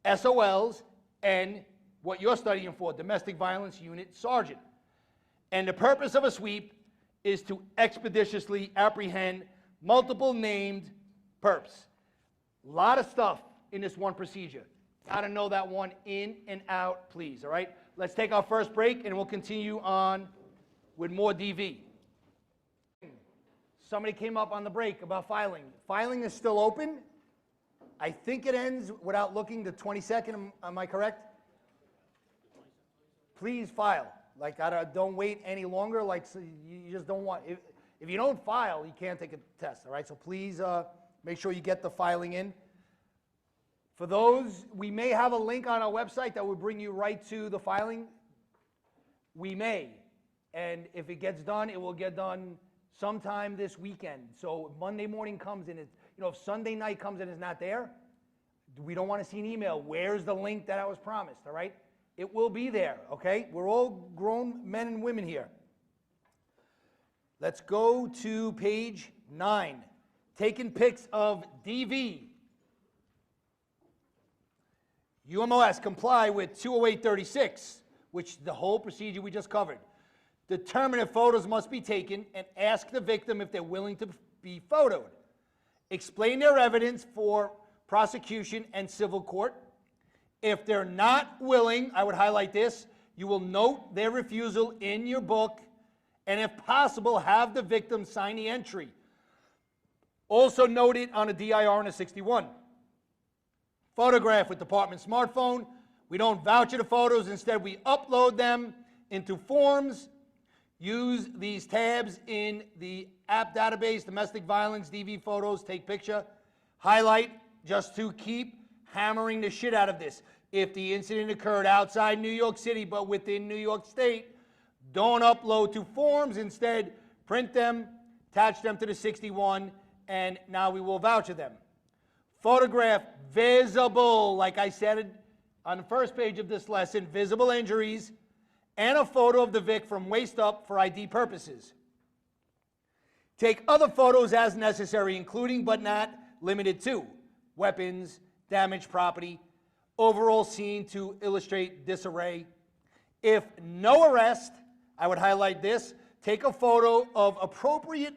SOLs, and what you're studying for, domestic violence unit sergeant. And the purpose of a sweep is to expeditiously apprehend multiple named perps. A lot of stuff in this one procedure. Gotta know that one in and out, please, all right? Let's take our first break and we'll continue on with more DV. Somebody came up on the break about filing. Filing is still open. I think it ends without looking the 22nd, am I correct? Please file. Like, don't wait any longer. Like, so you just don't want, if you don't file, you can't take a test, all right? So please make sure you get the filing in. For those, we may have a link on our website that will bring you right to the filing. We may. And if it gets done, it will get done sometime this weekend. So if Monday morning comes and if Sunday night comes and it's not there, we don't want to see an email. Where's the link that I was promised, all right? It will be there, okay? We're all grown men and women here. Let's go to page 9. Taking pics of DV. UMOS comply with 20836, which the whole procedure we just covered. Determine if photos must be taken and ask the victim if they're willing to be photoed. Explain their evidence for prosecution and civil court. If they're not willing, I would highlight this, you will note their refusal in your book, and if possible, have the victim sign the entry. Also note it on a DIR and a 61. Photograph with department smartphone. We don't voucher the photos, instead we upload them into forms. Use these tabs in the app database, domestic violence, DV photos, take picture, highlight, just to keep hammering the shit out of this. If the incident occurred outside New York City but within New York State, don't upload to forms, instead print them, attach them to the 61, and now we will voucher them. Photograph visible, like I said on the first page of this lesson, visible injuries, and a photo of the Vic from waist up for ID purposes. Take other photos as necessary, including but not limited to weapons, damaged property, overall scene to illustrate disarray. If no arrest, I would highlight this, take a photo of appropriate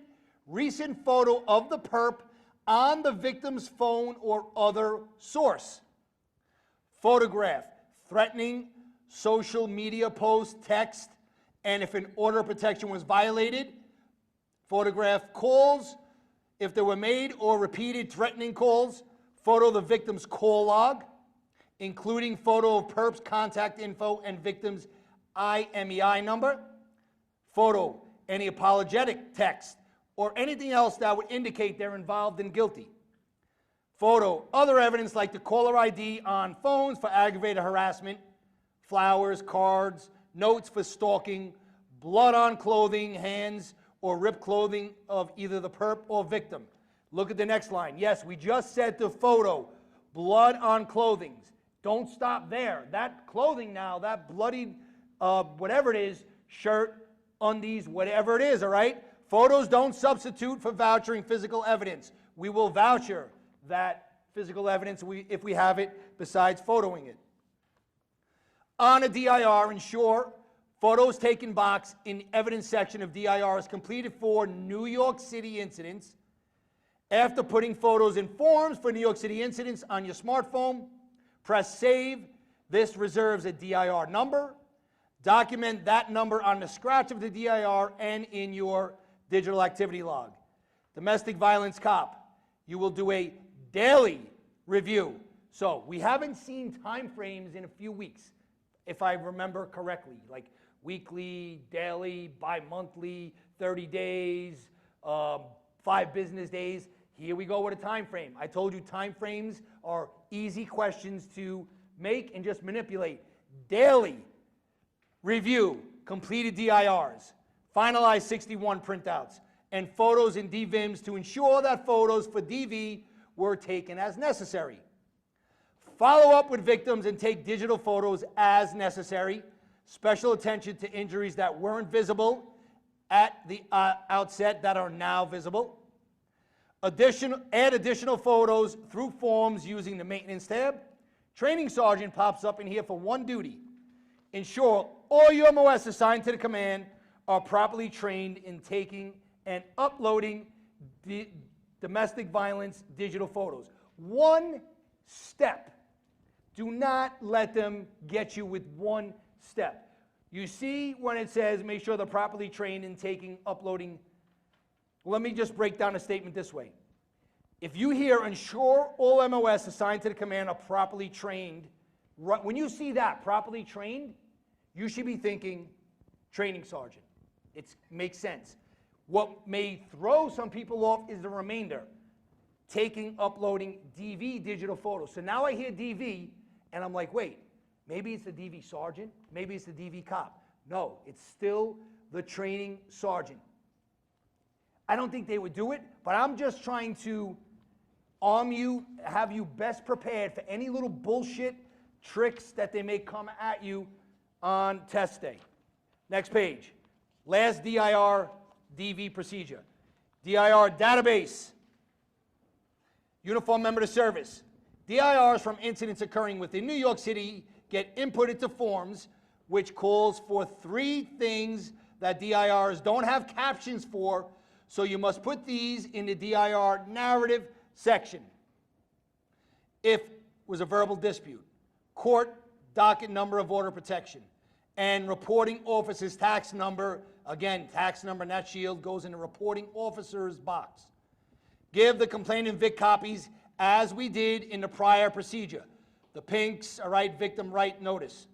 recent photo of the perp on the victim's phone or other source. Photograph threatening social media post, text, and if an order of protection was violated, photograph calls, if there were made or repeated threatening calls, photo the victim's call log, including photo of perp's contact info and victim's IMEI number, photo any apologetic text, or anything else that would indicate they're involved and guilty. Photo other evidence like the caller ID on phones for aggravated harassment, flowers, cards, notes for stalking, blood on clothing, hands, or ripped clothing of either the perp or victim. Look at the next line. Yes, we just said the photo, blood on clothing. Don't stop there. That clothing now, that bloodied, whatever it is, shirt, undies, whatever it is, all right? Photos don't substitute for vouchering physical evidence. We will voucher that physical evidence if we have it besides photoing it. On a DIR, ensure Photos taken box in evidence section of DIR is completed for New York City incidents. After putting photos in forms for New York City incidents on your smartphone, press save. This reserves a DIR number. Document that number on the scratch of the DIR and in your digital activity log. Domestic violence cop, you will do a daily review. So we haven't seen time frames in a few weeks, if I remember correctly, like weekly, daily, bi-monthly, 30 days, 5 business days. Here we go with a time frame. I told you time frames are easy questions to make and just manipulate. Daily review, completed DIRs, finalized 61 printouts, and photos in DVIMs to ensure that photos for DV were taken as necessary. Follow up with victims and take digital photos as necessary. Special attention to injuries that weren't visible at the outset that are now visible. Add additional photos through forms using the maintenance tab. Training sergeant pops up in here for one duty. Ensure all your MOS assigned to the command are properly trained in taking and uploading domestic violence digital photos. One step. Do not let them get you with one step. You see when it says make sure they're properly trained in taking, uploading. Let me just break down a statement this way. If you hear ensure all MOS assigned to the command are properly trained, when you see that, properly trained, you should be thinking training sergeant. It makes sense. What may throw some people off is the remainder. Taking, uploading DV digital photos. So now I hear DV and I'm like, wait, maybe it's the DV sergeant, maybe it's the DV cop. No, it's still the training sergeant. I don't think they would do it, but I'm just trying to arm you, have you best prepared for any little bullshit tricks that they may come at you on test day. Next page. Last DIR DV procedure. DIR database. Uniform member to service. DIRs from incidents occurring within New York City get inputted to forms, which calls for 3 things that DIRs don't have captions for, so you must put these in the DIR narrative section. If it was a verbal dispute, court docket number of order protection, and reporting officer's tax number, again, tax number, not shield, goes in the reporting officer's box. Give the complainant Vic copies as we did in the prior procedure. The pinks, all right, victim right notice.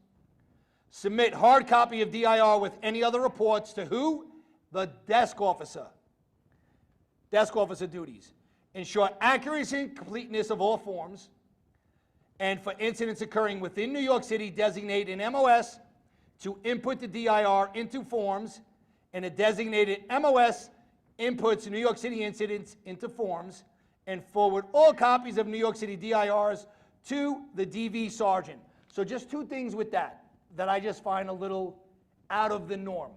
Submit hard copy of DIR with any other reports to who? The desk officer. Desk officer duties. Ensure accuracy and completeness of all forms. And for incidents occurring within New York City, designate an MOS to input the DIR into forms, and a designated MOS inputs New York City incidents into forms, and forward all copies of New York City DIRs to the DV sergeant. So just 2 things with that I just find a little out of the norm.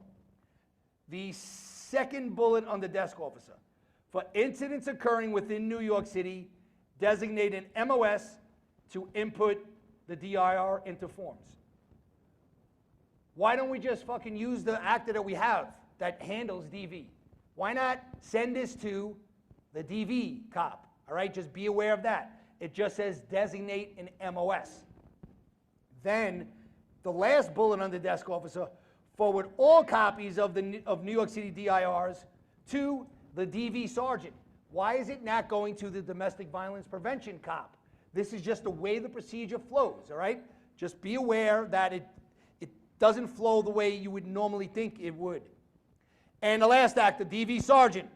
The second bullet on the desk officer. For incidents occurring within New York City, designate an MOS to input the DIR into forms. Why don't we just fucking use the actor that we have that handles DV? Why not send this to the DV cop? All right, just be aware of that. It just says designate an MOS. Then the last bullet on the desk officer, forward all copies of New York City DIRs to the DV sergeant. Why is it not going to the domestic violence prevention cop? This is just the way the procedure flows, all right? Just be aware that it doesn't flow the way you would normally think it would. And the last act, the DV sergeant.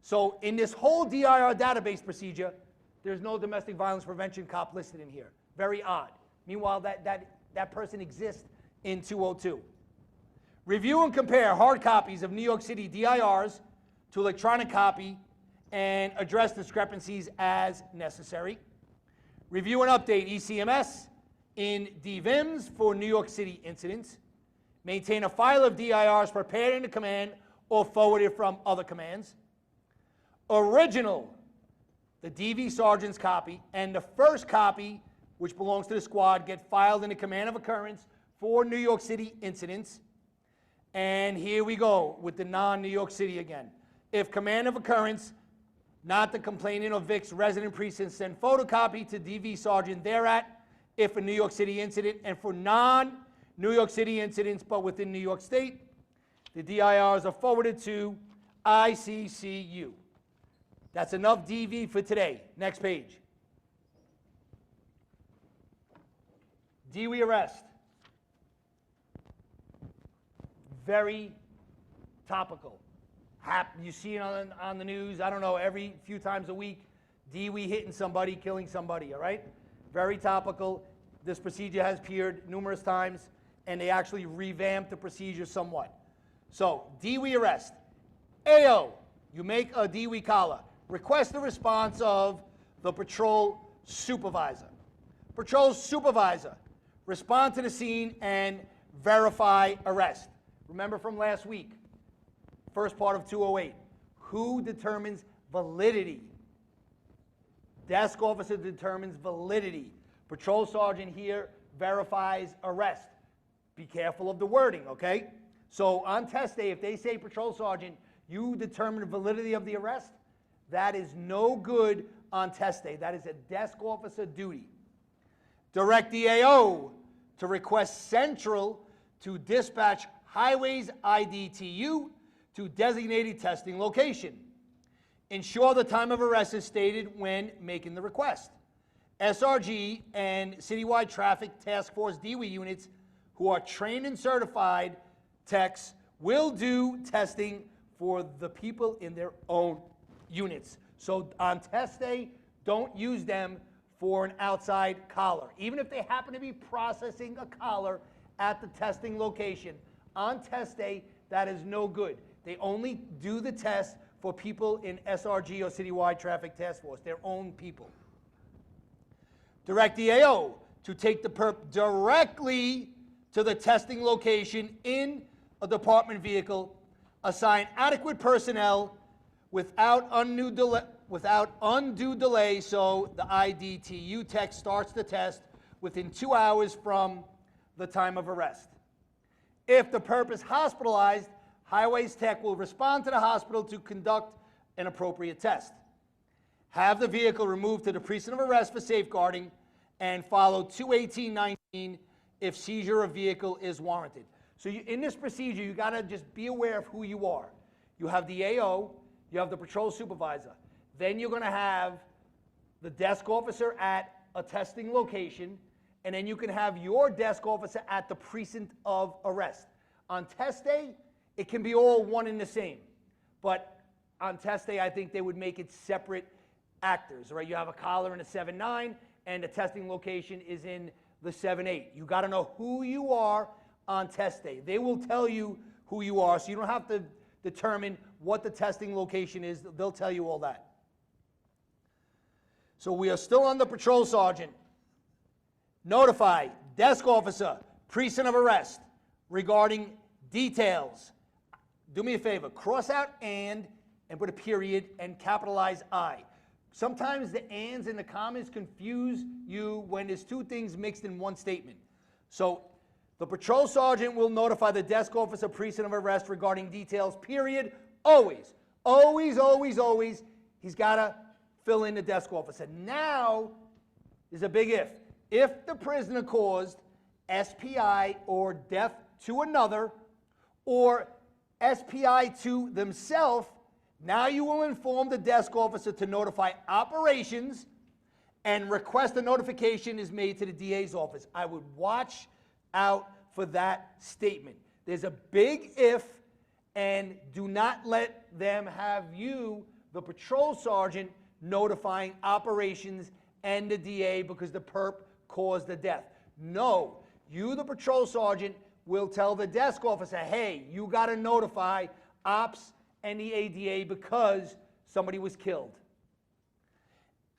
So in this whole DIR database procedure, there's no domestic violence prevention cop listed in here. Very odd. Meanwhile, that person exists in 202. Review and compare hard copies of New York City DIRs to electronic copy and address discrepancies as necessary. Review and update ECMS in DVIMs for New York City incidents. Maintain a file of DIRs prepared in the command or forwarded from other commands. Original, the DV sergeant's copy, and the first copy, which belongs to the squad, get filed in the command of occurrence for New York City incidents. And here we go with the non-New York City again. If command of occurrence, not the complainant or Vic's resident precinct, send photocopy to DV Sergeant thereat, if a New York City incident, and for non-New York City incidents but within New York State, the DIRs are forwarded to ICCU. That's enough DV for today. Next page. DWI arrest. Very topical. You see it on the news, I don't know, every few times a week, DWI hitting somebody, killing somebody, all right? Very topical. This procedure has appeared numerous times, and they actually revamped the procedure somewhat. So, DWI arrest. AO, you make a DWI collar. Request the response of the patrol supervisor. Patrol supervisor, respond to the scene and verify arrest. Remember from last week, first part of 208, who determines validity? Desk officer determines validity. Patrol sergeant here verifies arrest. Be careful of the wording, okay? So on test day, if they say patrol sergeant, you determine validity of the arrest, that is no good on test day. That is a desk officer duty. Direct the AO to request Central to dispatch Highways IDTU to designated testing location. Ensure the time of arrest is stated when making the request. SRG and Citywide Traffic Task Force DWI units who are trained and certified techs will do testing for the people in their own units. So on test day, don't use them for an outside collar. Even if they happen to be processing a collar at the testing location, on test day, that is no good. They only do the test for people in SRG or Citywide Traffic Task Force, their own people. Direct the AO to take the perp directly to the testing location in a department vehicle, assign adequate personnel without undue delay so the IDTU tech starts the test within 2 hours from the time of arrest. If the perp is hospitalized, Highways Tech will respond to the hospital to conduct an appropriate test. Have the vehicle removed to the precinct of arrest for safeguarding and follow 218.19 if seizure of vehicle is warranted. So in this procedure, you gotta just be aware of who you are. You have the AO, you have the patrol supervisor. Then you're gonna have the desk officer at a testing location, and then you can have your desk officer at the precinct of arrest. On test day, it can be all one and the same. But on test day, I think they would make it separate actors, right? You have a collar in a 7-9, and the testing location is in the 7-8. You gotta know who you are on test day. They will tell you who you are, so you don't have to determine what the testing location is. They'll tell you all that. So we are still on the patrol sergeant. Notify desk officer, precinct of arrest regarding details. Do me a favor, cross out and put a period and capitalize I. Sometimes the ands and the commas confuse you when there's two things mixed in one statement. So the patrol sergeant will notify the desk officer, precinct of arrest regarding details, period. Always, always, always, always, he's got to fill in the desk officer. Now, there's a big if. If the prisoner caused SPI or death to another, or SPI to themselves, now you will inform the desk officer to notify operations and request a notification is made to the DA's office. I would watch out for that statement. There's a big if, and do not let them have you, the patrol sergeant, notifying operations and the DA because the perp caused the death. No, you, the patrol sergeant, will tell the desk officer, hey, you got to notify ops and the ADA because somebody was killed.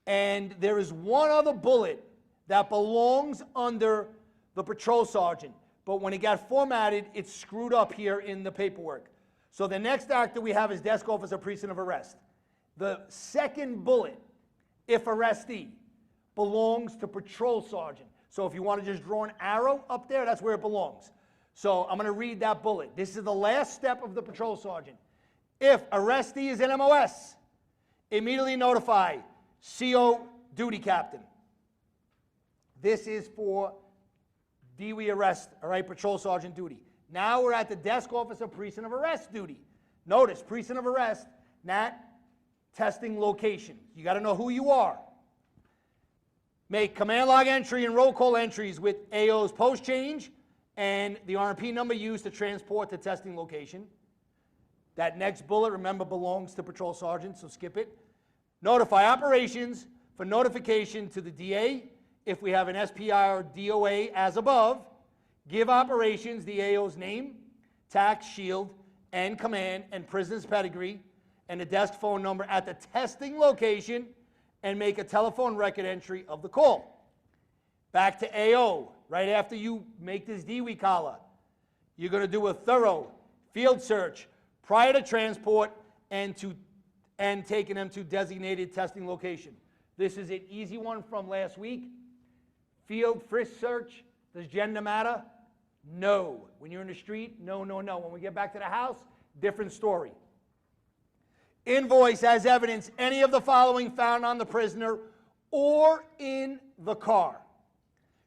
And there is one other bullet that belongs under the patrol sergeant, but when it got formatted, it's screwed up here in the paperwork. So the next actor we have is desk officer, precinct of arrest. The second bullet, if arrestee, belongs to patrol sergeant. So if you want to just draw an arrow up there, that's where it belongs. So I'm going to read that bullet. This is the last step of the patrol sergeant. If arrestee is an MOS, immediately notify CO duty captain. This is for DWI arrest, all right, patrol sergeant duty. Now we're at the desk officer precinct of arrest duty. Notice, precinct of arrest, not testing location. You got to know who you are. Make command log entry and roll call entries with AO's post change and the RMP number used to transport to testing location. That next bullet, remember, belongs to patrol sergeant, so skip it. Notify operations for notification to the DA if we have an SPI or DOA as above. Give operations the AO's name, tax, shield, and command, and prisoner's pedigree, and the desk phone number at the testing location, and make a telephone record entry of the call. Back to AO, right after you make this DWI collar, you're going to do a thorough field search prior to transport and taking them to designated testing location. This is an easy one from last week. Field frisk search, does gender matter? No. When you're in the street, no, no, no. When we get back to the house, different story. Invoice as evidence any of the following found on the prisoner or in the car.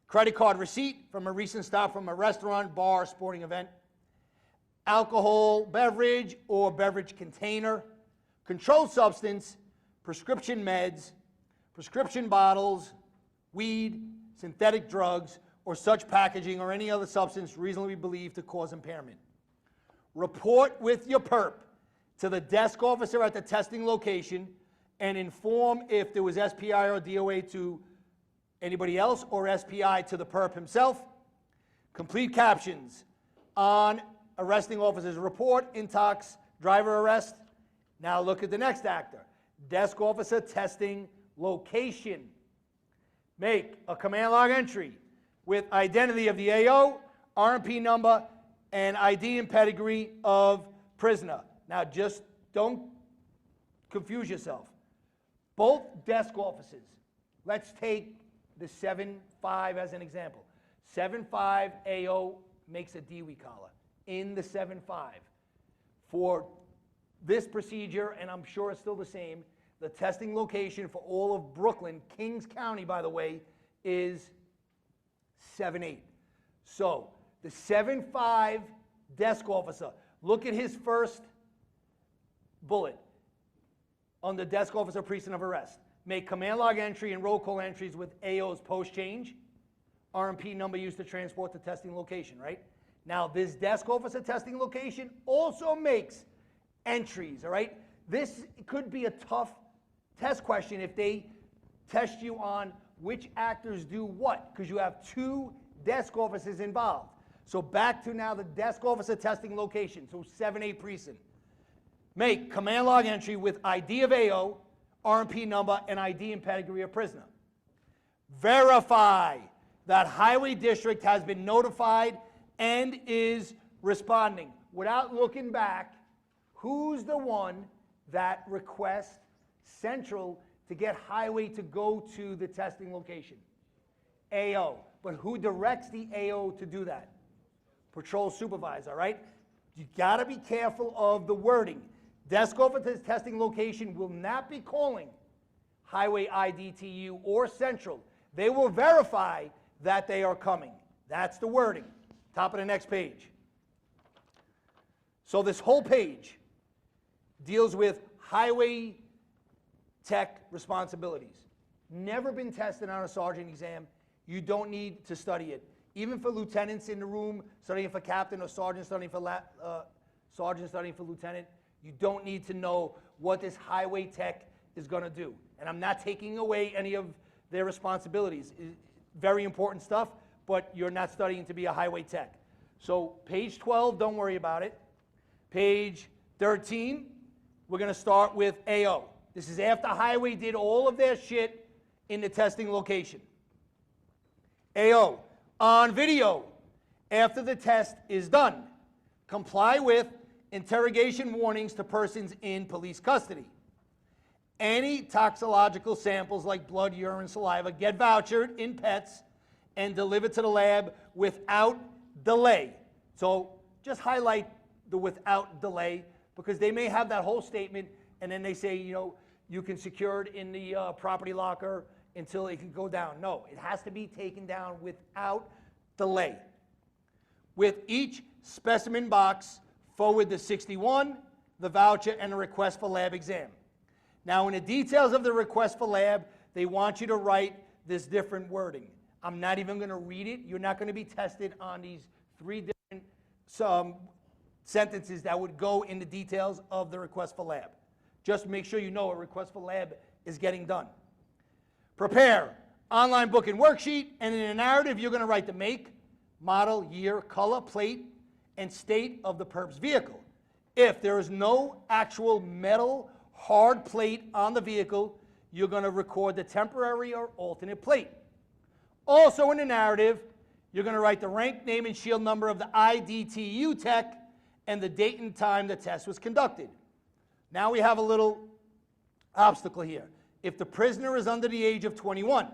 Credit card receipt from a recent stop from a restaurant, bar, sporting event. Alcohol, beverage, or beverage container. Controlled substance, prescription meds, prescription bottles, weed, synthetic drugs, or such packaging or any other substance reasonably believed to cause impairment. Report with your perp to the desk officer at the testing location and inform if there was SPI or DOA to anybody else or SPI to the perp himself. Complete captions on arresting officer's report, intox, driver arrest. Now look at the next actor. Desk officer testing location. Make a command log entry with identity of the AO, RMP number, and ID and pedigree of prisoner. Now just don't confuse yourself. Both desk officers, let's take the 7-5 as an example. 7-5 AO makes a DWI collar in the 7-5. For this procedure, and I'm sure it's still the same, the testing location for all of Brooklyn, Kings County, by the way, is 7-8. So the 7-5 desk officer, look at his first bullet on the desk officer precinct of arrest. Make command log entry and roll call entries with AO's post change, RMP number used to transport to testing location, right? Now this desk officer testing location also makes entries, all right? This could be a tough test question if they test you on which actors do what, because you have two desk officers involved. So back to now the desk officer testing location, so 7-8 precinct. Make command log entry with ID of AO, RMP number, and ID and pedigree of prisoner. Verify that Highway District has been notified and is responding. Without looking back, who's the one that requests Central to get Highway to go to the testing location? AO. But who directs the AO to do that? Patrol supervisor, right? You gotta be careful of the wording. Desk officer's testing location will not be calling Highway IDTU or Central. They will verify that they are coming. That's the wording. Top of the next page. So this whole page deals with highway tech responsibilities. Never been tested on a sergeant exam. You don't need to study it. Even for lieutenants in the room studying for captain or sergeant studying for lieutenant, you don't need to know what this highway tech is going to do. And I'm not taking away any of their responsibilities. Very important stuff, but you're not studying to be a highway tech. So page 12, don't worry about it. Page 13, we're going to start with AO. This is after Highway did all of their shit in the testing location. AO, on video, after the test is done, comply with interrogation warnings to persons in police custody. Any toxicological samples like blood, urine, saliva get vouchered in pets and delivered to the lab without delay. So just highlight the without delay, because they may have that whole statement and then they say, you know, you can secure it in the property locker until it can go down. No, it has to be taken down without delay. With each specimen box, forward the 61, the voucher, and a request for lab exam. Now, in the details of the request for lab, they want you to write this different wording. I'm not even going to read it. You're not going to be tested on these 3 different sentences that would go in the details of the request for lab. Just make sure you know a request for lab is getting done. Prepare online booking worksheet, and in a narrative, you're going to write the make, model, year, color, plate, and state of the perp's vehicle. If there is no actual metal hard plate on the vehicle, you're going to record the temporary or alternate plate. Also in the narrative, you're going to write the rank, name, and shield number of the IDTU tech and the date and time the test was conducted. Now we have a little obstacle here. If the prisoner is under the age of 21,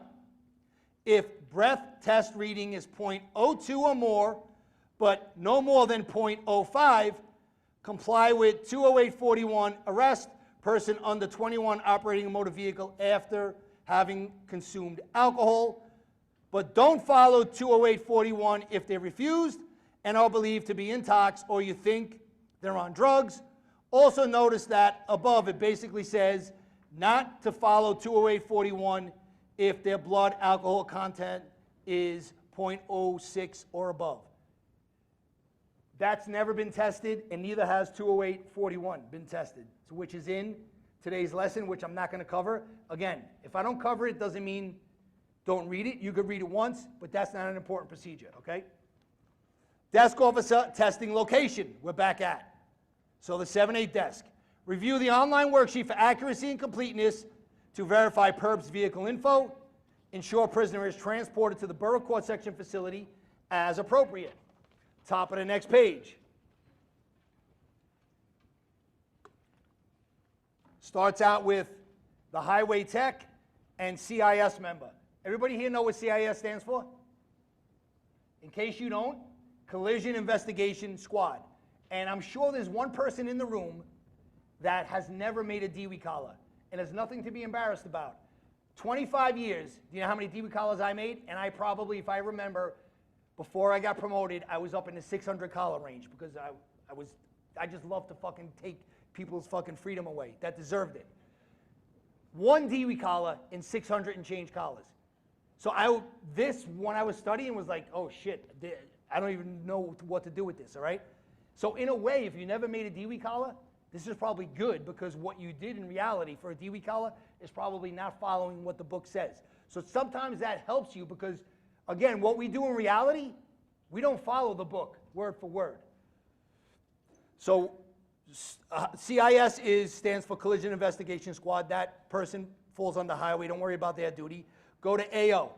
if breath test reading is .02 or more, but no more than .05, comply with 20841, arrest person under 21 operating a motor vehicle after having consumed alcohol, but don't follow 20841 if they refused and are believed to be intox or you think they're on drugs. Also notice that above it basically says not to follow 20841 if their blood alcohol content is .06 or above. That's never been tested, and neither has 20841 been tested, so which is in today's lesson, which I'm not going to cover. Again, if I don't cover it, doesn't mean don't read it. You could read it once, but that's not an important procedure, okay? Desk officer testing location, we're back at. So the 7-8 desk. Review the online worksheet for accuracy and completeness to verify perp's vehicle info. Ensure prisoner is transported to the borough court section facility as appropriate. Top of the next page. Starts out with the highway tech and CIS member. Everybody here know what CIS stands for? In case you don't, Collision Investigation Squad. And I'm sure there's one person in the room that has never made a DWI collar and has nothing to be embarrassed about. 25 years, do you know how many DWI collars I made? And I probably, if I remember, before I got promoted, I was up in the 600 collar range because I just love to fucking take people's fucking freedom away that deserved it. One DWI collar in 600 and change collars. So when I was studying was like, oh shit, I don't even know what to do with this, all right? So in a way, if you never made a DWI collar, this is probably good because what you did in reality for a DWI collar is probably not following what the book says. So sometimes that helps you because, again, what we do in reality, we don't follow the book word for word. So CIS stands for Collision Investigation Squad. That person falls under highway. Don't worry about their duty. Go to AO.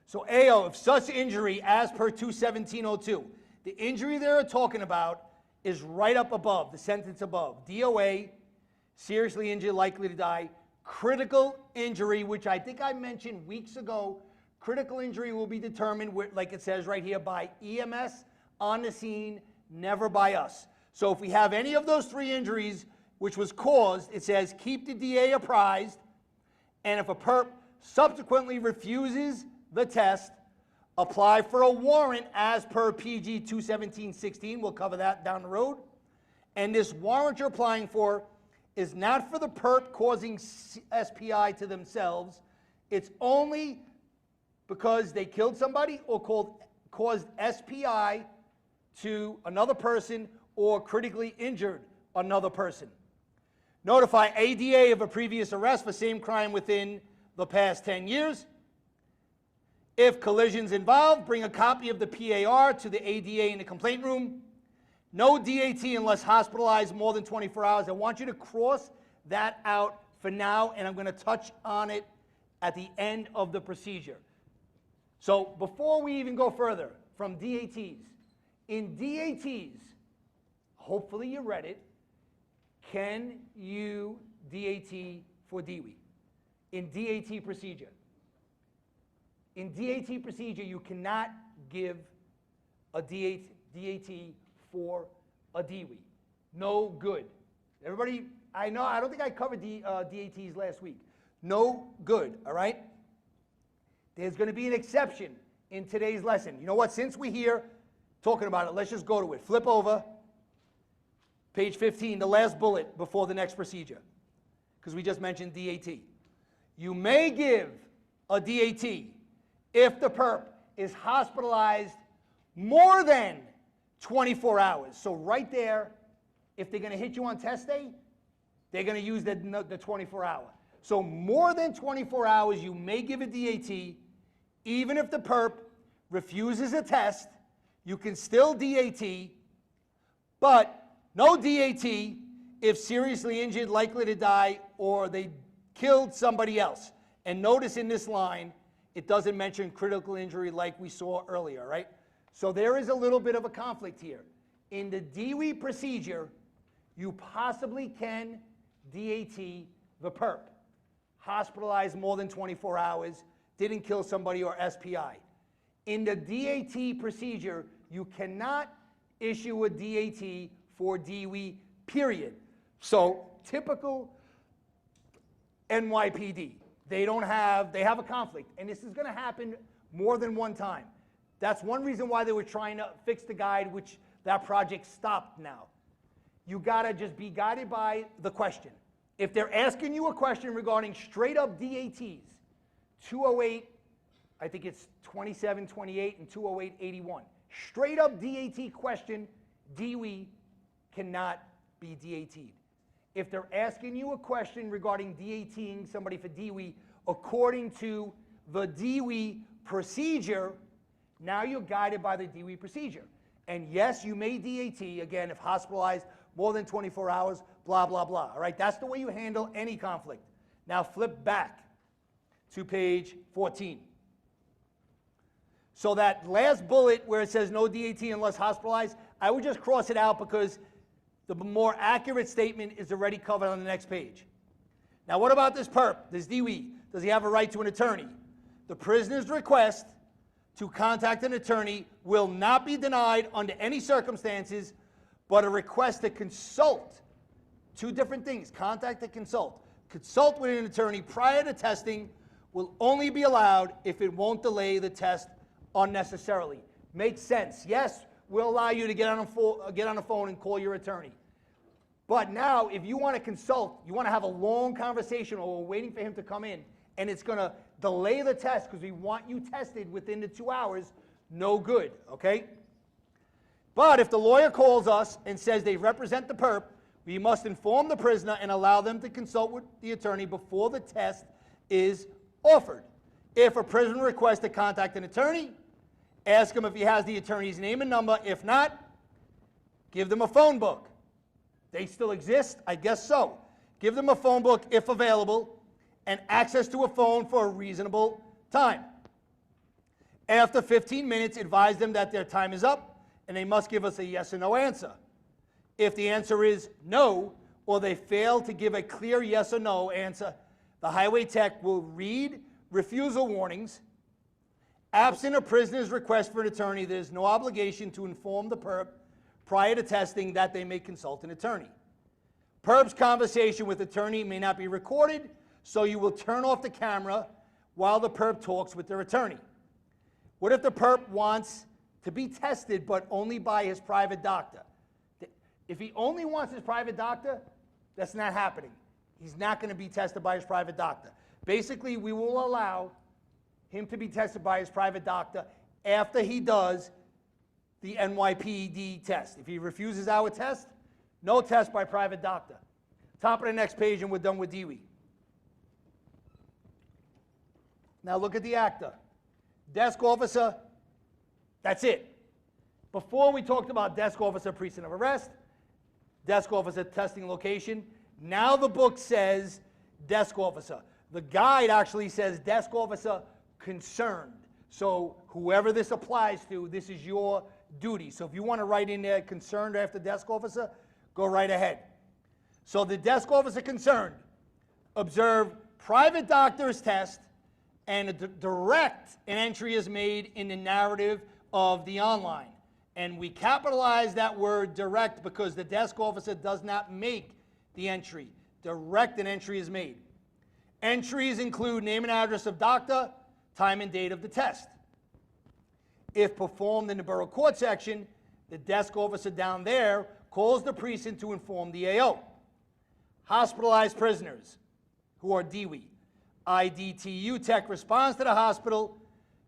So AO, if such injury as per 217.02, the injury they're talking about is right up above, the sentence above. DOA, seriously injured, likely to die. Critical injury, which I think I mentioned weeks ago. Critical injury will be determined, like it says right here, by EMS on the scene, never by us. So if we have any of those 3 injuries, which was caused, it says keep the DA apprised, and if a perp subsequently refuses the test, apply for a warrant as per PG 217.16. We'll cover that down the road. And this warrant you're applying for is not for the perp causing SPI to themselves. It's only because they killed somebody or caused SPI to another person or critically injured another person. Notify ADA of a previous arrest for same crime within the past 10 years. If collisions involved, bring a copy of the PAR to the ADA in the complaint room. No DAT unless hospitalized more than 24 hours. I want you to cross that out for now, and I'm going to touch on it at the end of the procedure. So before we even go further from DATs, in DATs, hopefully you read it, can you DAT for DWI? In DAT procedure. In DAT procedure, you cannot give a DAT DAT for a DWI. No good. Everybody, I don't think I covered DATs last week. No good, all right? There's going to be an exception in today's lesson. You know what? Since we're here talking about it, let's just go to it. Flip over, page 15, the last bullet before the next procedure, because we just mentioned DAT. You may give a DAT if the perp is hospitalized more than 24 hours. So right there, if they're going to hit you on test day, they're going to use the 24-hour. So more than 24 hours, you may give a DAT. Even if the perp refuses a test, you can still DAT, but no DAT if seriously injured, likely to die, or they killed somebody else. And notice in this line, it doesn't mention critical injury like we saw earlier, right? So there is a little bit of a conflict here. In the DWI procedure, you possibly can DAT the perp. Hospitalized more than 24 hours, didn't kill somebody, or SPI. In the DAT procedure, you cannot issue a DAT for DWI, period. So typical NYPD, they have a conflict, and this is going to happen more than one time. That's one reason why they were trying to fix the guide, which that project stopped now. You got to just be guided by the question. If they're asking you a question regarding straight up DATs, 208, I think it's 2728 and 20881. Straight up DAT question, DWI cannot be DAT'd. If they're asking you a question regarding DATing somebody for DWI according to the DWI procedure, now you're guided by the DWI procedure. And yes, you may DAT, again, if hospitalized more than 24 hours, blah, blah, blah. All right, that's the way you handle any conflict. Now flip back to page 14. So that last bullet where it says no DAT unless hospitalized, I would just cross it out because the more accurate statement is already covered on the next page. Now what about this perp, this DWI? Does he have a right to an attorney? The prisoner's request to contact an attorney will not be denied under any circumstances, but a request to consult. Two different things, contact and consult. Consult with an attorney prior to testing will only be allowed if it won't delay the test unnecessarily. Makes sense. Yes, we'll allow you to get on the phone and call your attorney. But now, if you want to consult, you want to have a long conversation, or we're waiting for him to come in, and it's going to delay the test because we want you tested within the 2 hours, no good, okay? But if the lawyer calls us and says they represent the perp, we must inform the prisoner and allow them to consult with the attorney before the test is offered. If a prisoner requests to contact an attorney, ask him if he has the attorney's name and number. If not, give them a phone book. They still exist? I guess so. Give them a phone book if available and access to a phone for a reasonable time. After 15 minutes, advise them that their time is up and they must give us a yes or no answer. If the answer is no, or they fail to give a clear yes or no answer, the highway tech will read refusal warnings. Absent a prisoner's request for an attorney, there is no obligation to inform the perp prior to testing that they may consult an attorney. Perp's conversation with attorney may not be recorded, so you will turn off the camera while the perp talks with their attorney. What if the perp wants to be tested but only by his private doctor? If he only wants his private doctor, that's not happening. He's not going to be tested by his private doctor. Basically, we will allow him to be tested by his private doctor after he does the NYPD test. If he refuses our test, no test by private doctor. Top of the next page and we're done with DWI. Now look at the ACTA. Desk officer, that's it. Before we talked about desk officer precinct of arrest, desk officer testing location. Now the book says desk officer. The guide actually says desk officer concerned. So whoever this applies to, this is your duty. So if you want to write in there concerned after desk officer, go right ahead. So the desk officer concerned, observe private doctor's test and an entry is made in the narrative of the online. And we capitalize that word direct because the desk officer does not make the entry. Direct an entry is made. Entries include name and address of doctor, time and date of the test. If performed in the borough court section, the desk officer down there calls the precinct to inform the AO. Hospitalized prisoners who are DWI. IDTU tech responds to the hospital,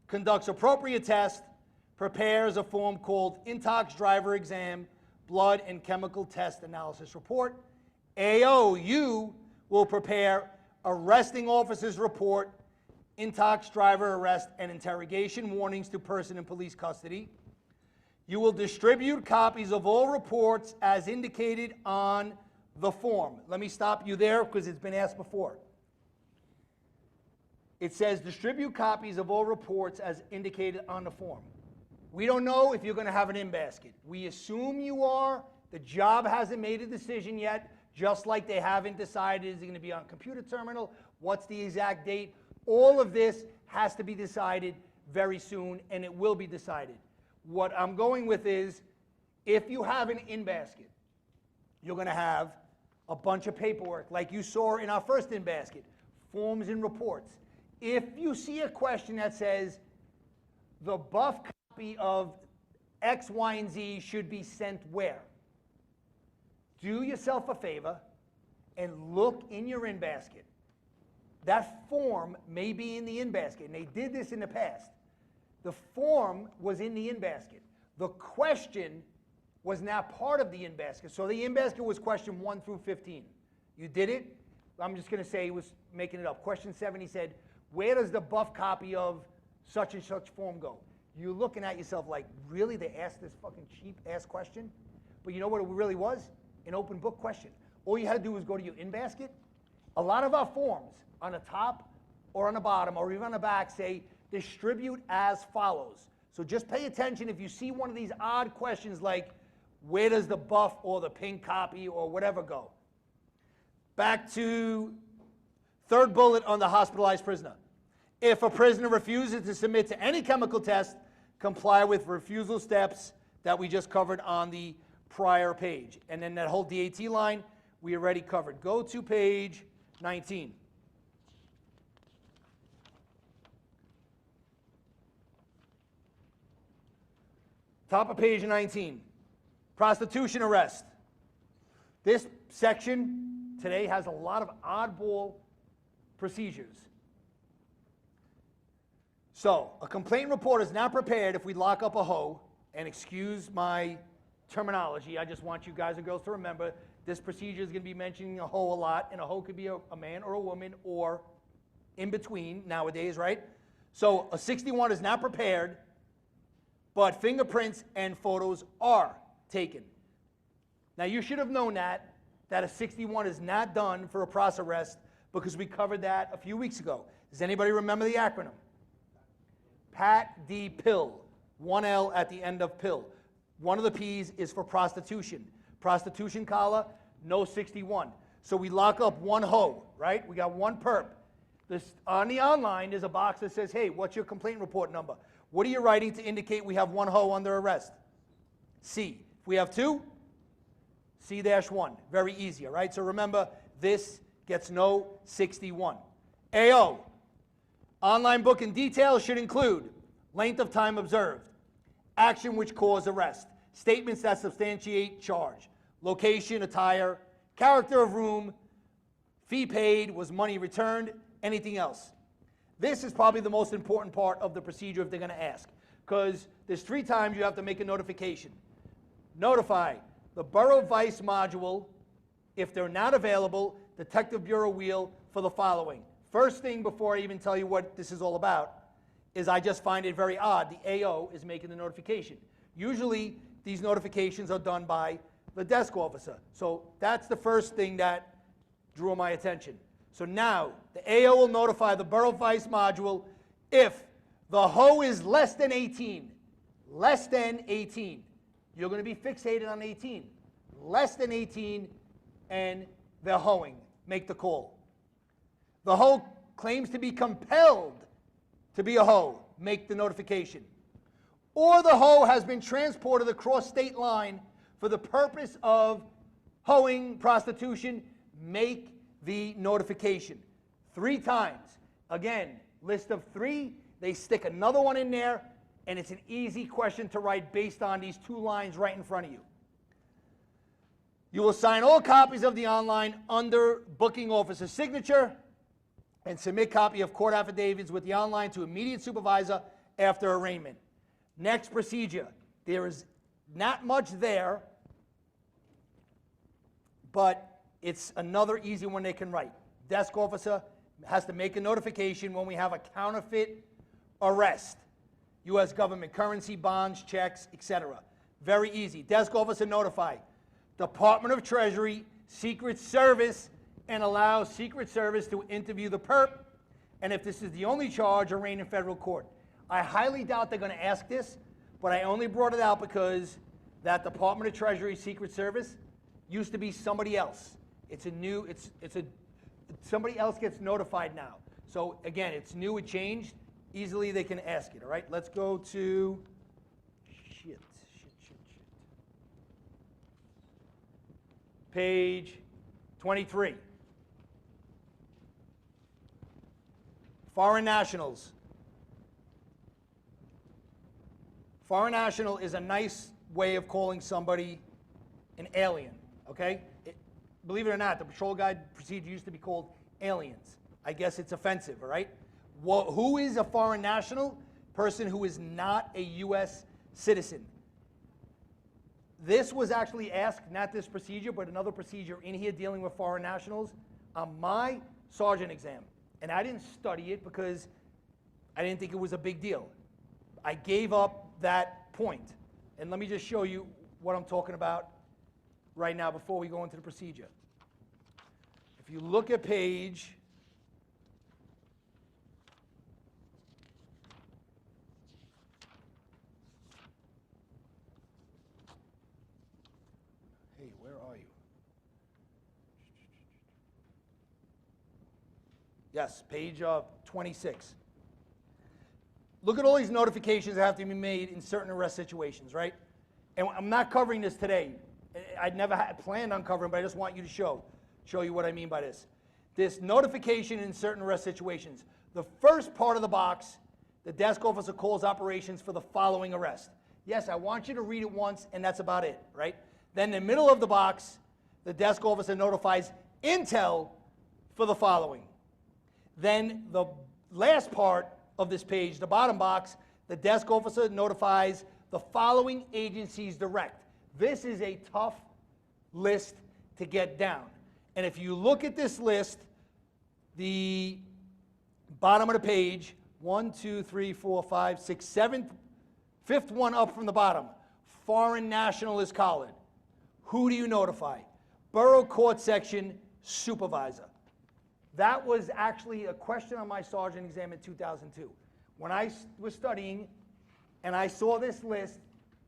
conducts appropriate tests, prepares a form called Intox Driver Exam, Blood and Chemical Test Analysis Report. AOU will prepare Arresting Officer's Report, Intox Driver Arrest and Interrogation Warnings to person in police custody. You will distribute copies of all reports as indicated on the form. Let me stop you there because it's been asked before. It says distribute copies of all reports as indicated on the form. We don't know if you're going to have an in-basket. We assume you are. The job hasn't made a decision yet, just like they haven't decided is it going to be on computer terminal, what's the exact date. All of this has to be decided very soon, and it will be decided. What I'm going with is, if you have an in-basket, you're going to have a bunch of paperwork, like you saw in our first in-basket, forms and reports. If you see a question that says, the buff copy of X, Y, and Z should be sent where? Do yourself a favor and look in your in-basket. That form may be in the in-basket, and they did this in the past. The form was in the in-basket. The question was not part of the in-basket. So the in-basket was question 1 through 15. You did it. I'm just going to say he was making it up. Question 7, he said, where does the buff copy of such and such form go? You're looking at yourself like, really, they asked this fucking cheap-ass question? But you know what it really was? An open book question. All you had to do was go to your in-basket. A lot of our forms on the top or on the bottom or even on the back say, distribute as follows. So just pay attention if you see one of these odd questions like, where does the buff or the pink copy or whatever go? Back to third bullet on the hospitalized prisoner. If a prisoner refuses to submit to any chemical test, comply with refusal steps that we just covered on the prior page. And then that whole DAT line we already covered. Go to page 19. Top of page 19. Prostitution arrest. This section today has a lot of oddball procedures. So, a complaint report is not prepared if we lock up a hoe, and excuse my terminology, I just want you guys and girls to remember this procedure is going to be mentioning a hoe a lot, and a hoe could be a man or a woman or in between nowadays, right? So, a 61 is not prepared, but fingerprints and photos are taken. Now, you should have known that a 61 is not done for a process arrest because we covered that a few weeks ago. Does anybody remember the acronym? Pat D. Pill, 1L at the end of pill. One of the P's is for prostitution. Prostitution collar, no 61. So we lock up one hoe, right? We got one perp. On the online, there's a box that says, hey, what's your complaint report number? What are you writing to indicate we have one hoe under arrest? C. If we have two, C-1. Very easy, all right? So remember, this gets no 61. AO. Online booking details should include length of time observed, action which caused arrest, statements that substantiate charge, location, attire, character of room, fee paid, was money returned, anything else. This is probably the most important part of the procedure if they're going to ask, because there's 3 times you have to make a notification. Notify the Borough Vice Module. If they're not available, Detective Bureau wheel for the following. First thing before I even tell you what this is all about is I just find it very odd. The AO is making the notification. Usually these notifications are done by the desk officer. So that's the first thing that drew my attention. So now the AO will notify the Borough Vice Module if the hoe is less than 18. Less than 18. You're going to be fixated on 18. Less than 18 and they're hoeing. Make the call. The hoe claims to be compelled to be a hoe. Make the notification. or the hoe has been transported across state line for the purpose of hoeing, prostitution, make the notification. 3 times. Again, list of 3. They stick another one in there, and it's an easy question to write based on these 2 lines right in front of you. You will sign all copies of the online under booking officer's signature and submit copy of court affidavits with the online to immediate supervisor after arraignment. Next procedure. There is not much there, but it's another easy one they can write. Desk officer has to make a notification when we have a counterfeit arrest. U.S. government currency, bonds, checks, etc. Very easy. Desk officer notify Department of Treasury, Secret Service, and allow Secret Service to interview the perp, and if this is the only charge, arraign in federal court. I highly doubt they're going to ask this, but I only brought it out because that Department of Treasury, Secret Service used to be somebody else. It's a new, somebody else gets notified now. So again, it's new, it changed. Easily they can ask it, all right? Let's go to, page 23. Foreign nationals. Foreign national is a nice way of calling somebody an alien, okay? Believe it or not, the patrol guide procedure used to be called aliens. I guess it's offensive, all right? Who is a foreign national? Person who is not a U.S. citizen. This was actually asked, not this procedure, but another procedure in here dealing with foreign nationals on my sergeant exam. And I didn't study it because I didn't think it was a big deal. I gave up that point. And let me just show you what I'm talking about right now before we go into the procedure. If you look at page Yes, page 26. Look at all these notifications that have to be made in certain arrest situations, right? And I'm not covering this today. I'd never planned on covering, but I just want you to show you what I mean by this. This notification in certain arrest situations. The first part of the box, the desk officer calls operations for the following arrest. Yes, I want you to read it once, and that's about it, right? Then in the middle of the box, the desk officer notifies intel for the following. Then the last part of this page, the bottom box, the desk officer notifies the following agencies direct. This is a tough list to get down. And if you look at this list, the bottom of the page, 1, 2, 3, 4, 5, 6, 7, fifth one up from the bottom, foreign national is collared. Who do you notify? Borough Court Section Supervisor. That was actually a question on my sergeant exam in 2002. When I was studying and I saw this list,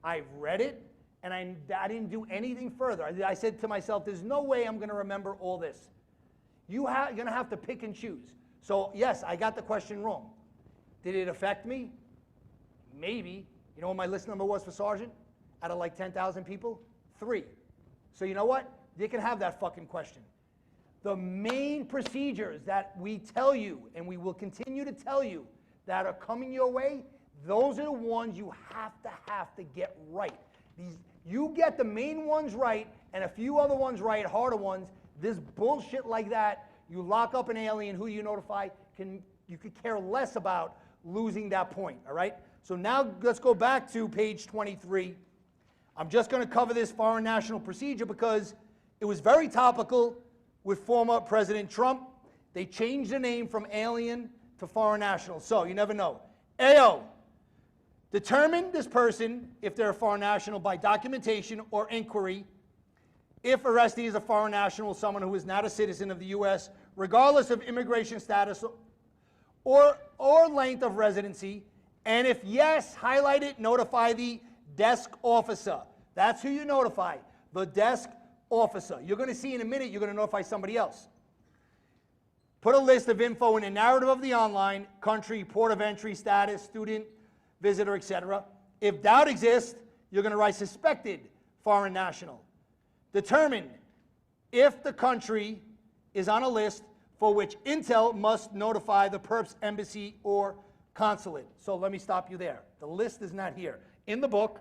I read it, and I didn't do anything further. I said to myself, there's no way I'm going to remember all this. You're going to have to pick and choose. So yes, I got the question wrong. Did it affect me? Maybe. You know what my list number was for sergeant? Out of like 10,000 people? 3. So you know what? You can have that fucking question. The main procedures that we tell you, and we will continue to tell you, that are coming your way, those are the ones you have to get right. You get the main ones right, and a few other ones right, harder ones. This bullshit like that, you lock up an alien, who you notify, you could care less about losing that point, all right? So now let's go back to page 23. I'm just going to cover this foreign national procedure because it was very topical with former President Trump. They changed the name from alien to foreign national. So you never know. AO, determine this person if they're a foreign national by documentation or inquiry. If arrestee is a foreign national, someone who is not a citizen of the U.S., regardless of immigration status or length of residency. And if yes, highlight it, notify the desk officer. That's who you notify, the desk officer. You're going to see in a minute, you're going to notify somebody else. Put a list of info in a narrative of the online, country, port of entry, status, student, visitor, etc. If doubt exists, you're going to write suspected foreign national. Determine if the country is on a list for which Intel must notify the perp's embassy or consulate. So let me stop you there. The list is not here. In the book,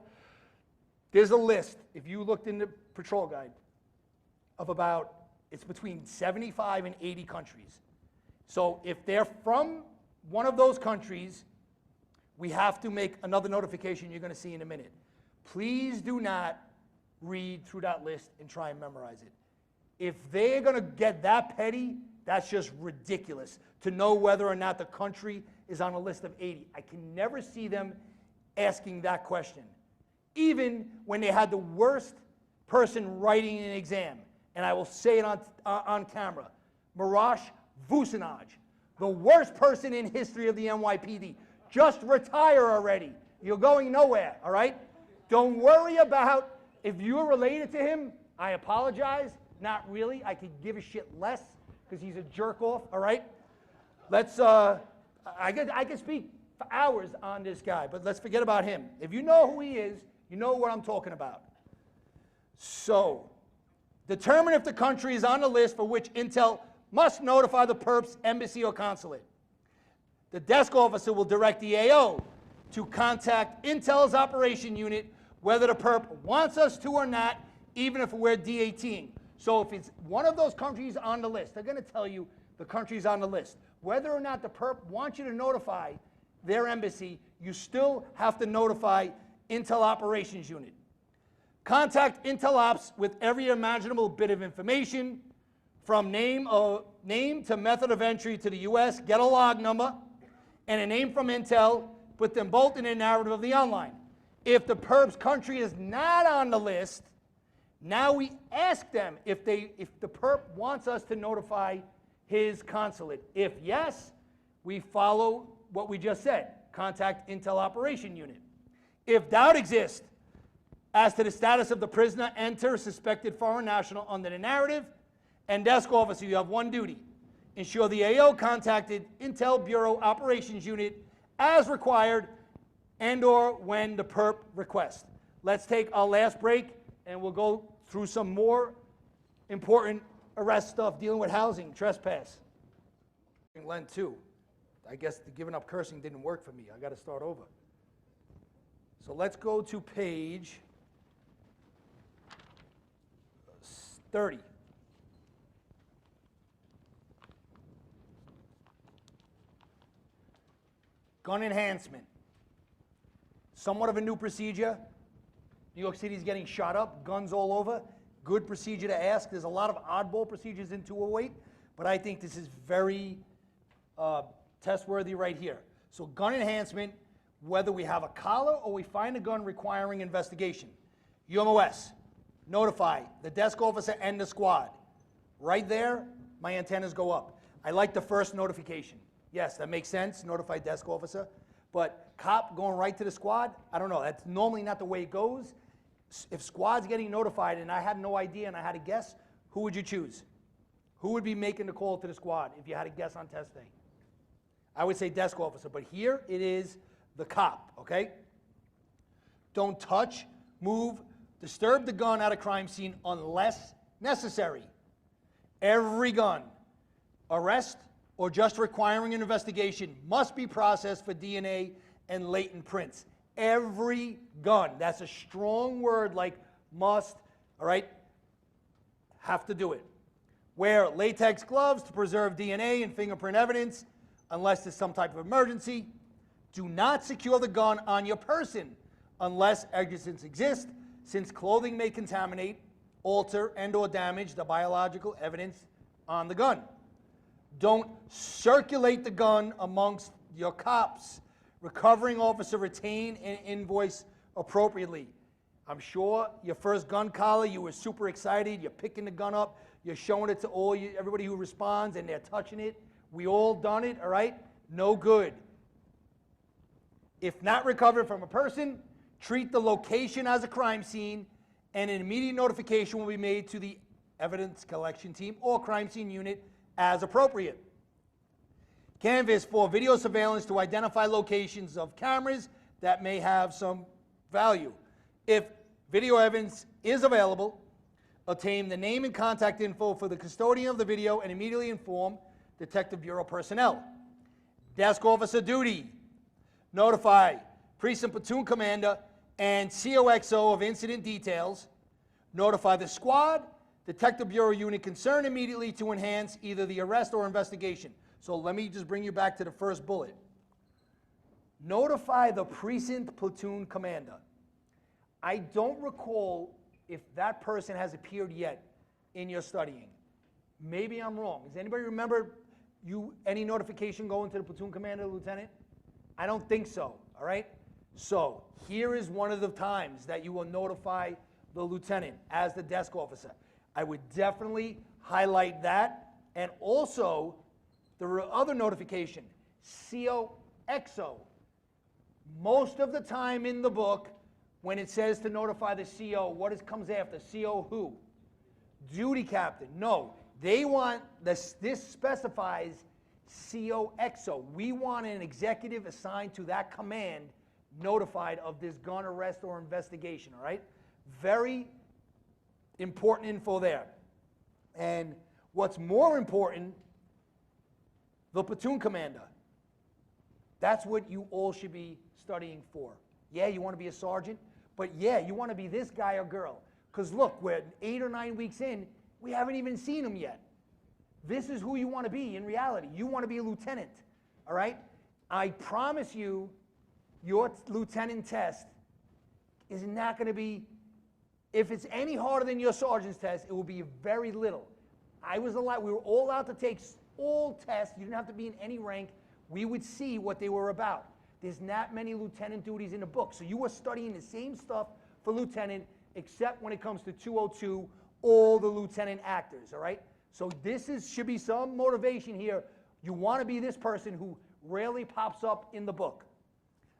there's a list, if you looked in the patrol guide, of about, it's between 75 and 80 countries. So if they're from one of those countries, we have to make another notification you're going to see in a minute. Please do not read through that list and try and memorize it. If they're going to get that petty, that's just ridiculous to know whether or not the country is on a list of 80. I can never see them asking that question, even when they had the worst person writing an exam. And I will say it on camera, Marash Vucinaj, the worst person in history of the NYPD. Just retire already. You're going nowhere, all right? Don't worry about if you're related to him. I apologize. Not really. I could give a shit less because he's a jerk off, all right? Let's, I could speak for hours on this guy, but let's forget about him. If you know who he is, you know what I'm talking about. So, determine if the country is on the list for which Intel must notify the perp's embassy or consulate. The desk officer will direct the AO to contact Intel's operation unit whether the perp wants us to or not, even if we're D18. So if it's one of those countries on the list, they're going to tell you the country's on the list. Whether or not the perp wants you to notify their embassy, you still have to notify Intel operations unit. Contact Intel Ops with every imaginable bit of information, from name to method of entry to the US, get a log number, and a name from Intel, put them both in a narrative of the online. If the perp's country is not on the list, now we ask them if the perp wants us to notify his consulate. If yes, we follow what we just said, contact Intel Operation Unit. If doubt exists as to the status of the prisoner, enter suspected foreign national under the narrative, and desk officer, you have one duty. Ensure the AO contacted Intel Bureau Operations Unit as required and or when the perp requests. Let's take our last break and we'll go through some more important arrest stuff dealing with housing, trespass. Len too. I guess the giving up cursing didn't work for me. I got to start over. So let's go to page 30. Gun enhancement. Somewhat of a new procedure. New York City is getting shot up, guns all over. Good procedure to ask. There's a lot of oddball procedures in 208, but I think this is very test-worthy right here. So gun enhancement, whether we have a collar or we find a gun requiring investigation. UMOS, notify the desk officer and the squad. Right there, my antennas go up. I like the first notification. Yes, that makes sense, notify desk officer. But cop going right to the squad, I don't know, that's normally not the way it goes. If squad's getting notified and I had no idea and I had to guess, who would you choose? Who would be making the call to the squad if you had to guess on test day? I would say desk officer, but here it is the cop, okay? Don't touch, move, disturb the gun at a crime scene unless necessary. Every gun, arrest, or just requiring an investigation must be processed for DNA and latent prints. Every gun. That's a strong word like must, all right? Have to do it. Wear latex gloves to preserve DNA and fingerprint evidence unless there's some type of emergency. Do not secure the gun on your person unless exigence exists, since clothing may contaminate, alter, and or damage the biological evidence on the gun. Don't circulate the gun amongst your cops. Recovering officer retain and invoice appropriately. I'm sure your first gun collar, you were super excited. You're picking the gun up. You're showing it to everybody who responds, and they're touching it. We all done it, all right? No good. If not recovered from a person, treat the location as a crime scene, and an immediate notification will be made to the evidence collection team or crime scene unit as appropriate. Canvas for video surveillance to identify locations of cameras that may have some value. If video evidence is available, obtain the name and contact info for the custodian of the video and immediately inform Detective Bureau personnel. Desk officer duty. Notify precinct platoon commander and COXO of incident details. Notify the squad, Detective Bureau unit concerned immediately to enhance either the arrest or investigation. So let me just bring you back to the first bullet. Notify the precinct platoon commander. I don't recall if that person has appeared yet in your studying. Maybe I'm wrong. Does anybody remember any notification going to the platoon commander, lieutenant? I don't think so, all right? So here is one of the times that you will notify the lieutenant as the desk officer. I would definitely highlight that. And also, the other notification, COXO. Most of the time in the book, when it says to notify the CO, what comes after? CO who? Duty captain. No, they want, this specifies COXO. We want an executive assigned to that command notified of this gun arrest or investigation, all right? Very important info there. And what's more important, the platoon commander. That's what you all should be studying for. Yeah, you want to be a sergeant, but yeah, you want to be this guy or girl. Because look, we're 8 or 9 weeks in, we haven't even seen him yet. This is who you want to be in reality. You want to be a lieutenant, all right? I promise you, your lieutenant test is not going to be, if it's any harder than your sergeant's test, it will be very little. We were all allowed to take all tests. You didn't have to be in any rank. We would see what they were about. There's not many lieutenant duties in the book. So you are studying the same stuff for lieutenant, except when it comes to 202, all the lieutenant actors, all right? So should be some motivation here. You want to be this person who rarely pops up in the book.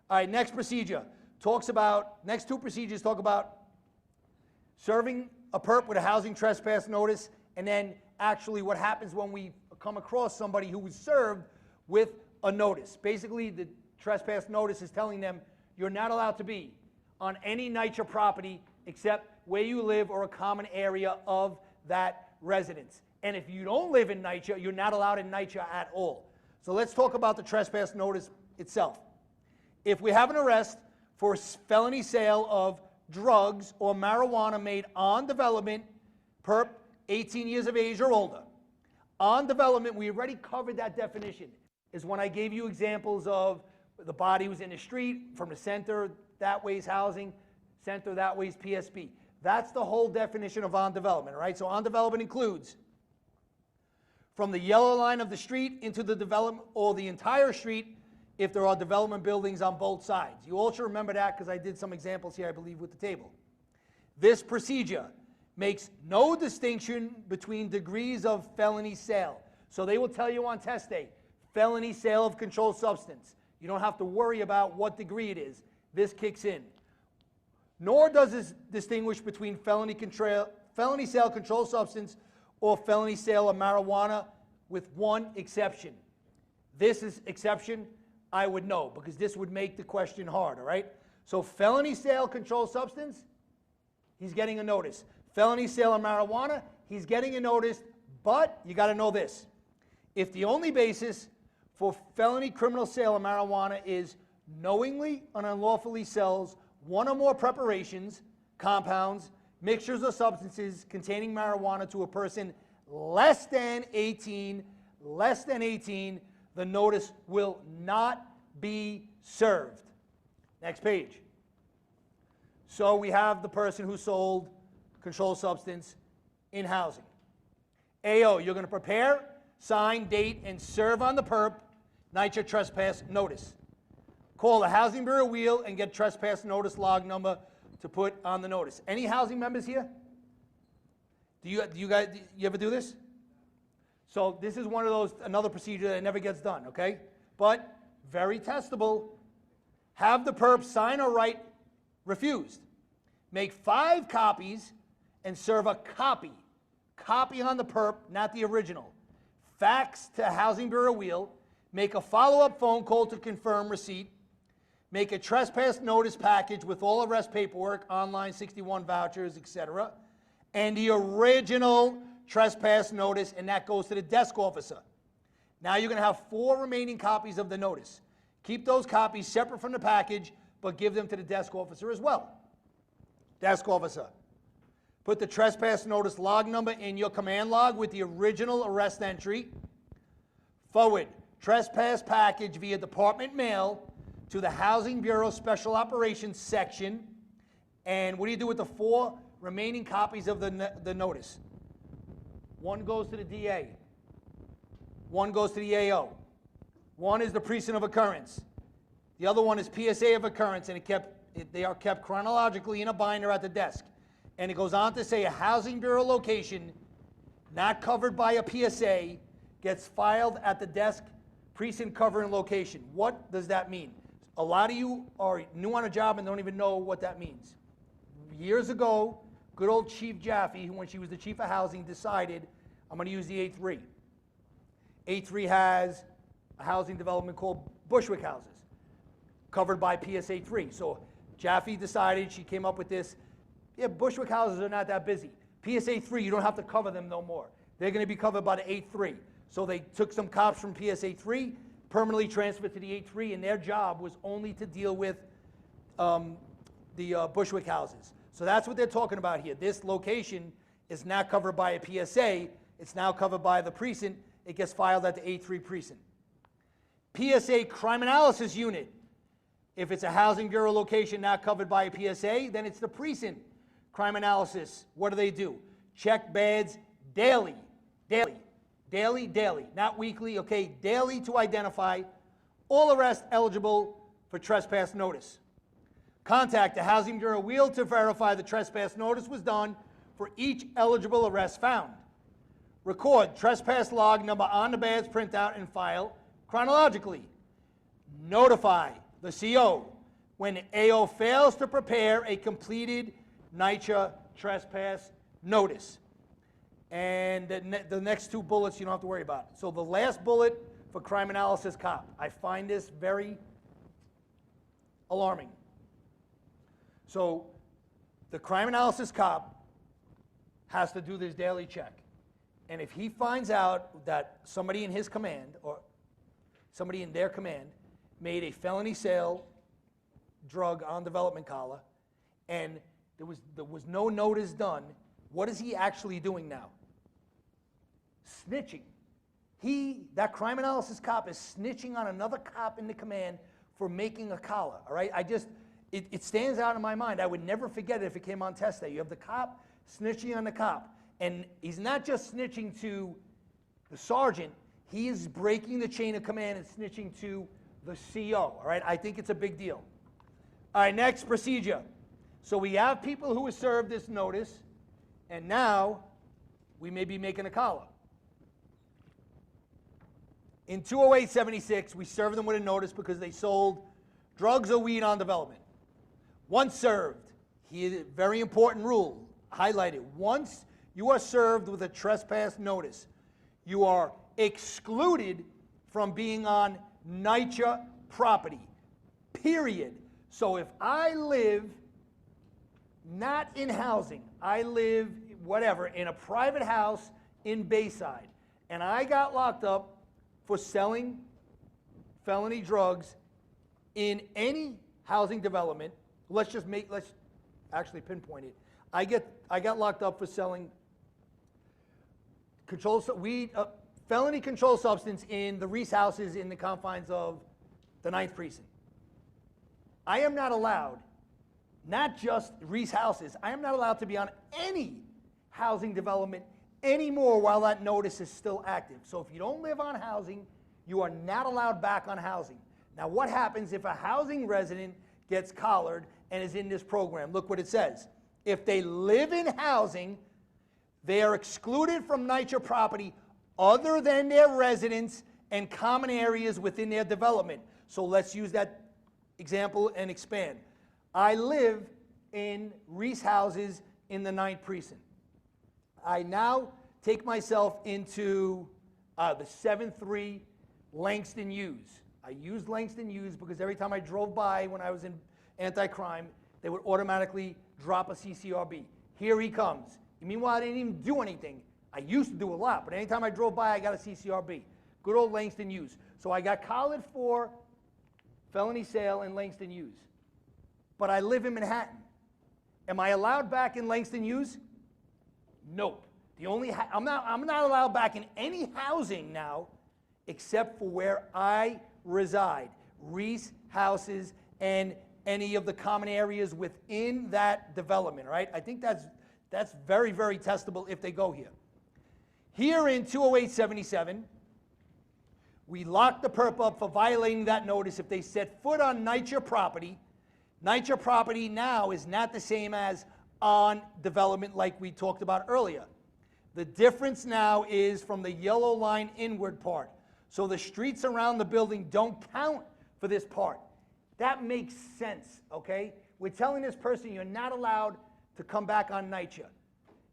All right, next procedure next two procedures talk about serving a perp with a housing trespass notice, and then actually what happens when we come across somebody who was served with a notice. Basically, the trespass notice is telling them you're not allowed to be on any NYCHA property except where you live or a common area of that residence. And if you don't live in NYCHA, you're not allowed in NYCHA at all. So let's talk about the trespass notice itself. If we have an arrest for felony sale of drugs or marijuana made on development, perp 18 years of age or older. On development, we already covered that definition, is when I gave you examples of the body was in the street, from the center, that way's housing, center, that way's PSP. That's the whole definition of on development, right? So on development includes from the yellow line of the street into the development, or the entire street if there are development buildings on both sides. You all should remember that because I did some examples here, I believe, with the table. This procedure makes no distinction between degrees of felony sale. So they will tell you on test day, felony sale of controlled substance. You don't have to worry about what degree it is. This kicks in. Nor does this distinguish between felony sale of controlled substance or felony sale of marijuana, with one exception. This is exception I would know, because this would make the question hard, all right? So felony sale controlled substance, he's getting a notice. Felony sale of marijuana, he's getting a notice, but you got to know this. If the only basis for felony criminal sale of marijuana is knowingly and unlawfully sells one or more preparations, compounds, mixtures or substances containing marijuana to a person less than 18, the notice will not be served. Next page. So we have the person who sold controlled substance in housing. AO, you're going to prepare, sign, date, and serve on the perp NYCHA trespass notice. Call the Housing Bureau wheel and get trespass notice log number to put on the notice. Any housing members here? Do you guys ever do this? So this is one of those, another procedure that never gets done, okay? But very testable. Have the perp sign or write refused. Make 5 copies and serve a copy on the perp, not the original. Fax to Housing Bureau wheel. Make a follow-up phone call to confirm receipt. make a trespass notice package with all arrest paperwork, online 61 vouchers, etc., and the original trespass notice, and that goes to the desk officer. Now you're going to have 4 remaining copies of the notice. Keep those copies separate from the package, but give them to the desk officer as well. Desk officer, put the trespass notice log number in your command log with the original arrest entry. Forward trespass package via department mail to the Housing Bureau Special Operations section. And what do you do with the 4 remaining copies of the notice? 1 goes to the DA. 1 goes to the AO. 1 is the precinct of occurrence. The other one is PSA of occurrence, and they are kept chronologically in a binder at the desk. And it goes on to say a Housing Bureau location not covered by a PSA gets filed at the desk, precinct, cover, and location. What does that mean? A lot of you are new on a job and don't even know what that means. Years ago, good old Chief Jaffe, when she was the chief of housing, decided, I'm going to use the A3. A3 has a housing development called Bushwick Houses, covered by PSA 3. So Jaffe decided, she came up with this, yeah, Bushwick Houses are not that busy. PSA 3, you don't have to cover them no more. They're going to be covered by the A3. So they took some cops from PSA 3, permanently transferred to the A3, and their job was only to deal with the Bushwick Houses. So that's what they're talking about here. This location is not covered by a PSA. It's now covered by the precinct. It gets filed at the A3 precinct. PSA Crime Analysis Unit. If it's a Housing Bureau location not covered by a PSA, then it's the precinct crime analysis. What do? Check beds daily, not weekly, okay, daily, to identify all arrests eligible for trespass notice. Contact the Housing Bureau wheel to verify the trespass notice was done for each eligible arrest found. Record trespass log number on the badge printout and file chronologically. Notify the CO when the AO fails to prepare a completed NYCHA trespass notice. And the next 2 bullets you don't have to worry about. So the last bullet for crime analysis cop, I find this very alarming. So the crime analysis cop has to do this daily check. And if he finds out that somebody in his command or somebody in their command made a felony sale drug on development collar and there was no notice done, what is he actually doing now? Snitching. That crime analysis cop is snitching on another cop in the command for making a collar, all right? It stands out in my mind. I would never forget it if it came on test day. You have the cop snitching on the cop. And he's not just snitching to the sergeant, he is breaking the chain of command and snitching to the CO, all right? I think it's a big deal. All right, next procedure. So we have people who have served this notice, and now we may be making a collar. In 208-76, we served them with a notice because they sold drugs or weed on development. Once served, very important rule, highlighted. Once you are served with a trespass notice, you are excluded from being on NYCHA property, period. So if I live not in housing, I live, whatever, in a private house in Bayside, and I got locked up for selling felony drugs in any housing development, let's actually pinpoint it. I got locked up for selling felony controlled substance in the Reese houses in the confines of the 9th precinct. I am not allowed, not just Reese houses, I am not allowed to be on any housing development anymore while that notice is still active. So if you don't live on housing, you are not allowed back on housing. Now what happens if a housing resident gets collared and is in this program? Look what it says. If they live in housing, they are excluded from NYCHA property other than their residence and common areas within their development. So let's use that example and expand. I live in Reese houses in the 9th precinct. I now take myself into the 7-3 Langston Hughes. I used Langston Hughes because every time I drove by when I was in anti-crime, they would automatically drop a CCRB. Here he comes. Meanwhile, I didn't even do anything. I used to do a lot, but anytime I drove by, I got a CCRB. Good old Langston Hughes. So I got collared for felony sale in Langston Hughes. But I live in Manhattan. Am I allowed back in Langston Hughes? Nope. I'm not allowed back in any housing now except for where I reside. Reese houses and any of the common areas within that development, right? I think that's very, very testable if they go here. Here in 20877, we lock the perp up for violating that notice if they set foot on NYCHA property. NYCHA property now is not the same as on development like we talked about earlier. The difference now is from the yellow line inward part. So the streets around the building don't count for this part. That makes sense, okay? We're telling this person you're not allowed to come back on NYCHA.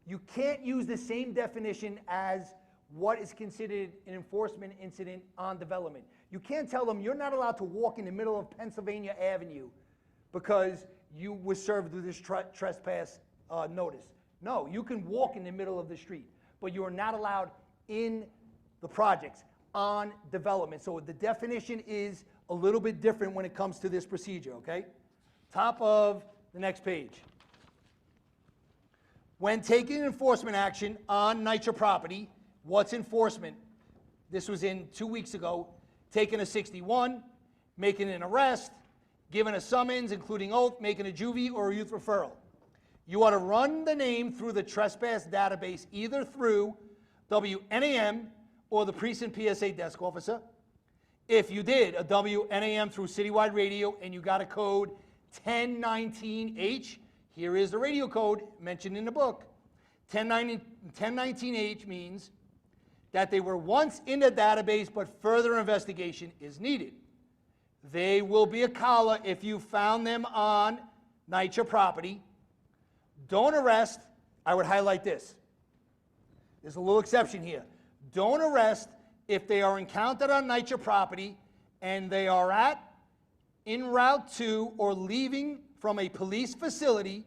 You can't use the same definition as what is considered an enforcement incident on development. You can't tell them you're not allowed to walk in the middle of Pennsylvania Avenue because you were served with this trespass notice. No, you can walk in the middle of the street, but you are not allowed in the projects on development. So the definition is a little bit different when it comes to this procedure, okay? Top of the next page. When taking enforcement action on NYCHA property, what's enforcement? This was in 2 weeks ago. Taking a 61, making an arrest, giving a summons, including oath, making a juvie or a youth referral. You ought to run the name through the trespass database, either through WNAM or the precinct PSA desk officer. If you did a WNAM through citywide radio and you got a code 1019H, here is the radio code mentioned in the book. 1019H means that they were once in the database, but further investigation is needed. They will be a collar if you found them on NYCHA property. Don't arrest. I would highlight this. There's a little exception here. Don't arrest if they are encountered on NYCHA property and they are en route to or leaving from a police facility,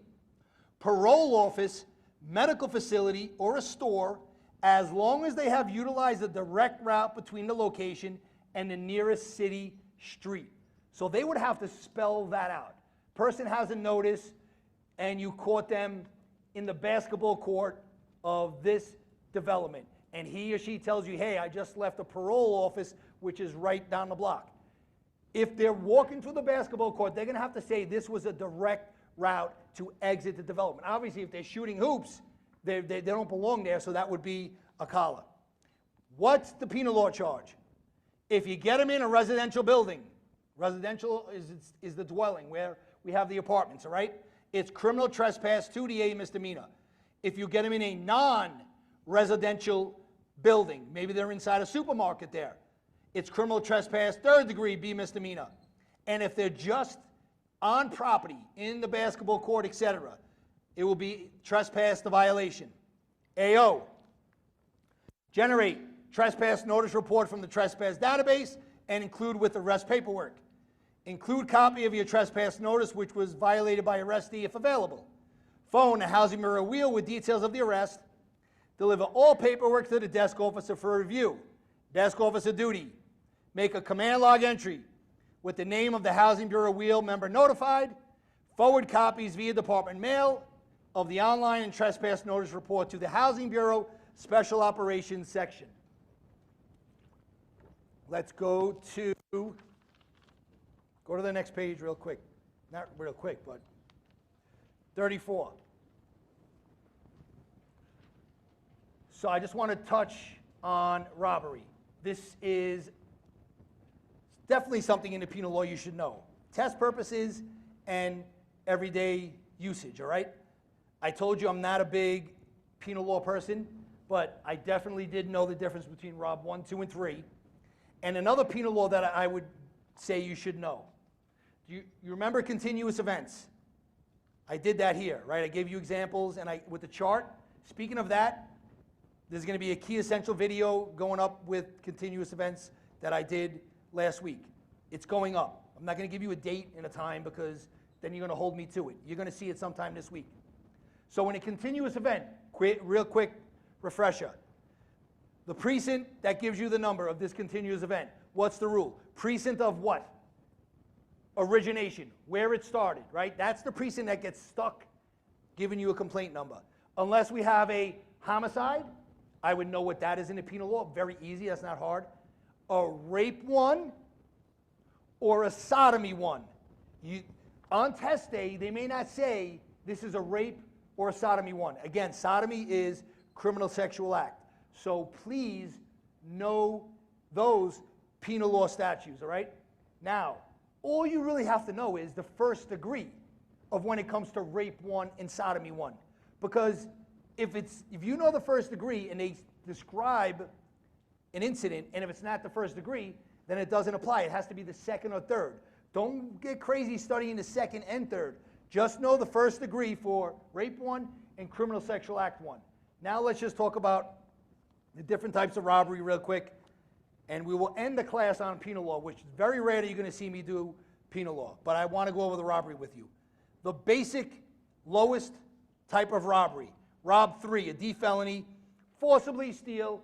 parole office, medical facility, or a store, as long as they have utilized a direct route between the location and the nearest city street. So they would have to spell that out. Person has a notice and you caught them in the basketball court of this development, and he or she tells you, hey, I just left the parole office, which is right down the block. If they're walking through the basketball court, they're going to have to say this was a direct route to exit the development. Obviously, if they're shooting hoops, they don't belong there, so that would be a collar. What's the penal law charge? If you get them in a residential building, residential is the dwelling where we have the apartments, all right? It's criminal trespass 2D misdemeanor. If you get them in a non-residential building, maybe they're inside a supermarket there, it's criminal trespass 3rd degree B misdemeanor. And if they're just on property, in the basketball court, etc., it will be trespass to violation. AO, generate trespass notice report from the trespass database and include with arrest paperwork. Include copy of your trespass notice which was violated by arrestee if available. Phone a Housing Bureau wheel with details of the arrest. Deliver all paperwork to the desk officer for review. Desk officer duty. Make a command log entry with the name of the Housing Bureau wheel member notified. Forward copies via department mail of the online and trespass notice report to the Housing Bureau Special Operations section. Let's go to the next page real quick. Not real quick, but 34. So I just want to touch on robbery. This is definitely something in the penal law you should know. Test purposes and everyday usage, all right? I told you I'm not a big penal law person, but I definitely did know the difference between Rob 1, 2, and 3. And another penal law that I would say you should know. You remember continuous events? I did that here, right? I gave you examples and with the chart. Speaking of that, there's going to be a key essential video going up with continuous events that I did last week. It's going up. I'm not going to give you a date and a time because then you're going to hold me to it. You're going to see it sometime this week. So in a continuous event, real quick refresher. The precint, that gives you the number of this continuous event. What's the rule? Precint of what? Origination, where it started, right? That's the precint that gets stuck giving you a complaint number. Unless we have a homicide, I would know what that is in the penal law. Very easy, that's not hard. A rape one or a sodomy one. On test day, they may not say this is a rape or a sodomy one. Again, sodomy is criminal sexual act. So please know those penal law statutes, all right? Now, all you really have to know is the first degree of when it comes to rape one and sodomy one. Because if you know the first degree and they describe an incident, and if it's not the first degree, then it doesn't apply. It has to be the second or third. Don't get crazy studying the second and third. Just know the first degree for rape one and criminal sexual act one. Now let's just talk about the different types of robbery real quick, and we will end the class on penal law, which is very rare that you're going to see me do penal law, but I want to go over the robbery with you. The basic, lowest type of robbery, rob 3, a D felony, forcibly steal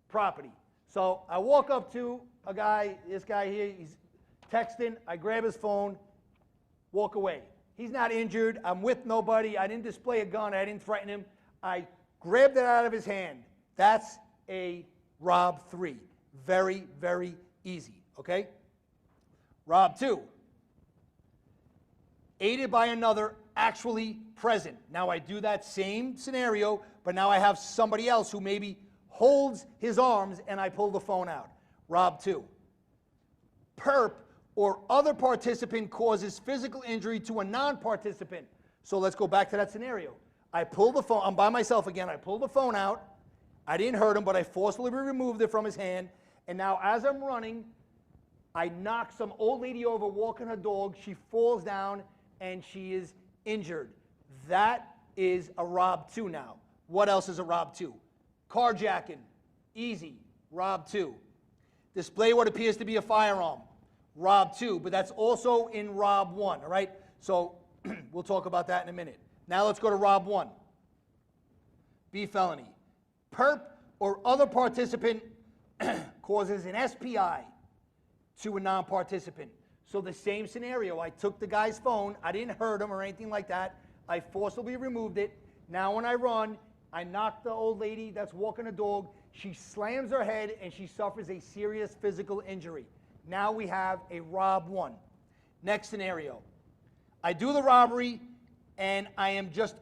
property. So I walk up to a guy, this guy here, he's texting, I grab his phone, walk away. He's not injured, I'm with nobody, I didn't display a gun, I didn't threaten him, I grabbed it out of his hand. That's a rob 3. Very, very easy, okay? Rob 2. Aided by another actually present. Now I do that same scenario, but now I have somebody else who maybe holds his arms and I pull the phone out. Rob 2. Perp or other participant causes physical injury to a non-participant. So let's go back to that scenario. I pull the phone, I'm by myself again, I pull the phone out. I didn't hurt him, but I forcibly removed it from his hand. And now as I'm running, I knock some old lady over walking her dog. She falls down and she is injured. That is a rob 2 now. What else is a rob 2? Carjacking. Easy. Rob 2. Display what appears to be a firearm. Rob 2. But that's also in rob 1, all right? So we'll talk about that in a minute. Now let's go to rob 1. B felony. Perp or other participant causes an SPI to a non-participant. So the same scenario, I took the guy's phone, I didn't hurt him or anything like that, I forcibly removed it. Now when I run, I knock the old lady that's walking a dog, she slams her head and she suffers a serious physical injury. Now we have a rob 1. Next scenario, I do the robbery and I am just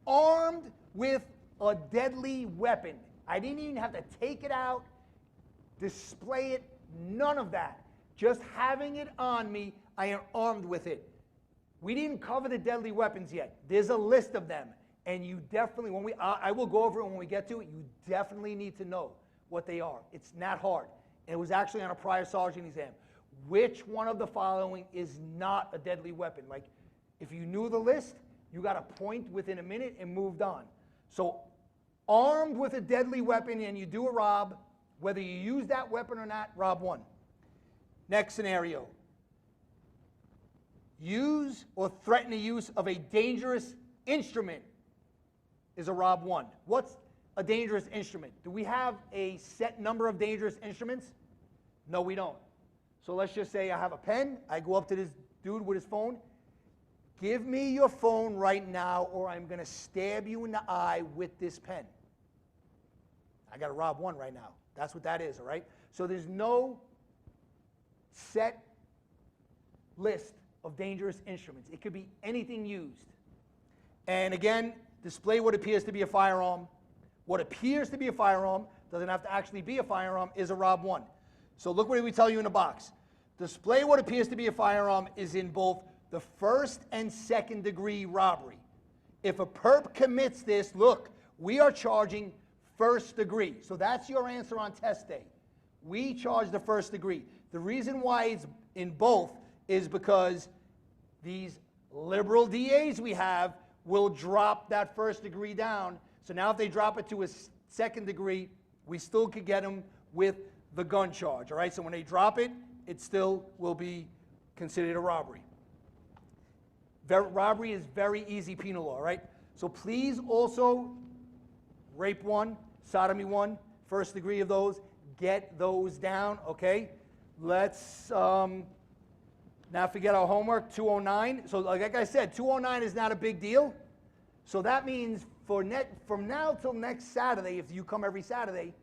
armed with a deadly weapon. I didn't even have to take it out, display it, none of that. Just having it on me, I am armed with it. We didn't cover the deadly weapons yet. There's a list of them. And you definitely, I will go over it when we get to it, you definitely need to know what they are. It's not hard. And it was actually on a prior sergeant exam. Which one of the following is not a deadly weapon? Like, if you knew the list, you got a point within a minute and moved on. So, armed with a deadly weapon and you do a rob, whether you use that weapon or not, rob 1. Next scenario. Use or threaten the use of a dangerous instrument is a rob 1. What's a dangerous instrument? Do we have a set number of dangerous instruments? No, we don't. So let's just say I have a pen. I go up to this dude with his phone. Give me your phone right now or I'm going to stab you in the eye with this pen. I got to rob 1 right now. That's what that is, all right? So there's no set list of dangerous instruments. It could be anything used. And again, display what appears to be a firearm. What appears to be a firearm, doesn't have to actually be a firearm, is a rob 1. So look what we tell you in the box. Display what appears to be a firearm is in both the first and second degree robbery. If a perp commits this, look, we are charging first degree. So that's your answer on test day. We charge the first degree. The reason why it's in both is because these liberal DAs we have will drop that first degree down. So now if they drop it to a second degree, we still could get them with the gun charge, all right? So when they drop it it still will be considered a robbery. Robbery is very easy penal law, right? So please also, rape 1, sodomy 1, first degree of those, get those down, okay? Let's not forget our homework, 209. So like I said, 209 is not a big deal. So that means from now till next Saturday, if you come every Saturday,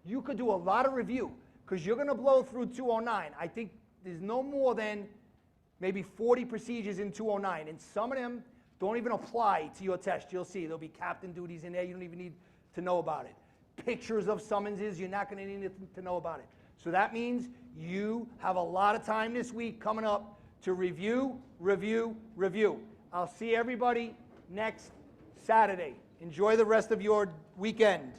you could do a lot of review because you're going to blow through 209. I think there's no more than maybe 40 procedures in 209, and some of them don't even apply to your test. You'll see there'll be captain duties in there. You don't even need to know about it. Pictures of summonses, you're not going to need to know about it. So that means you have a lot of time this week coming up to review. I'll see everybody next Saturday. Enjoy the rest of your weekend.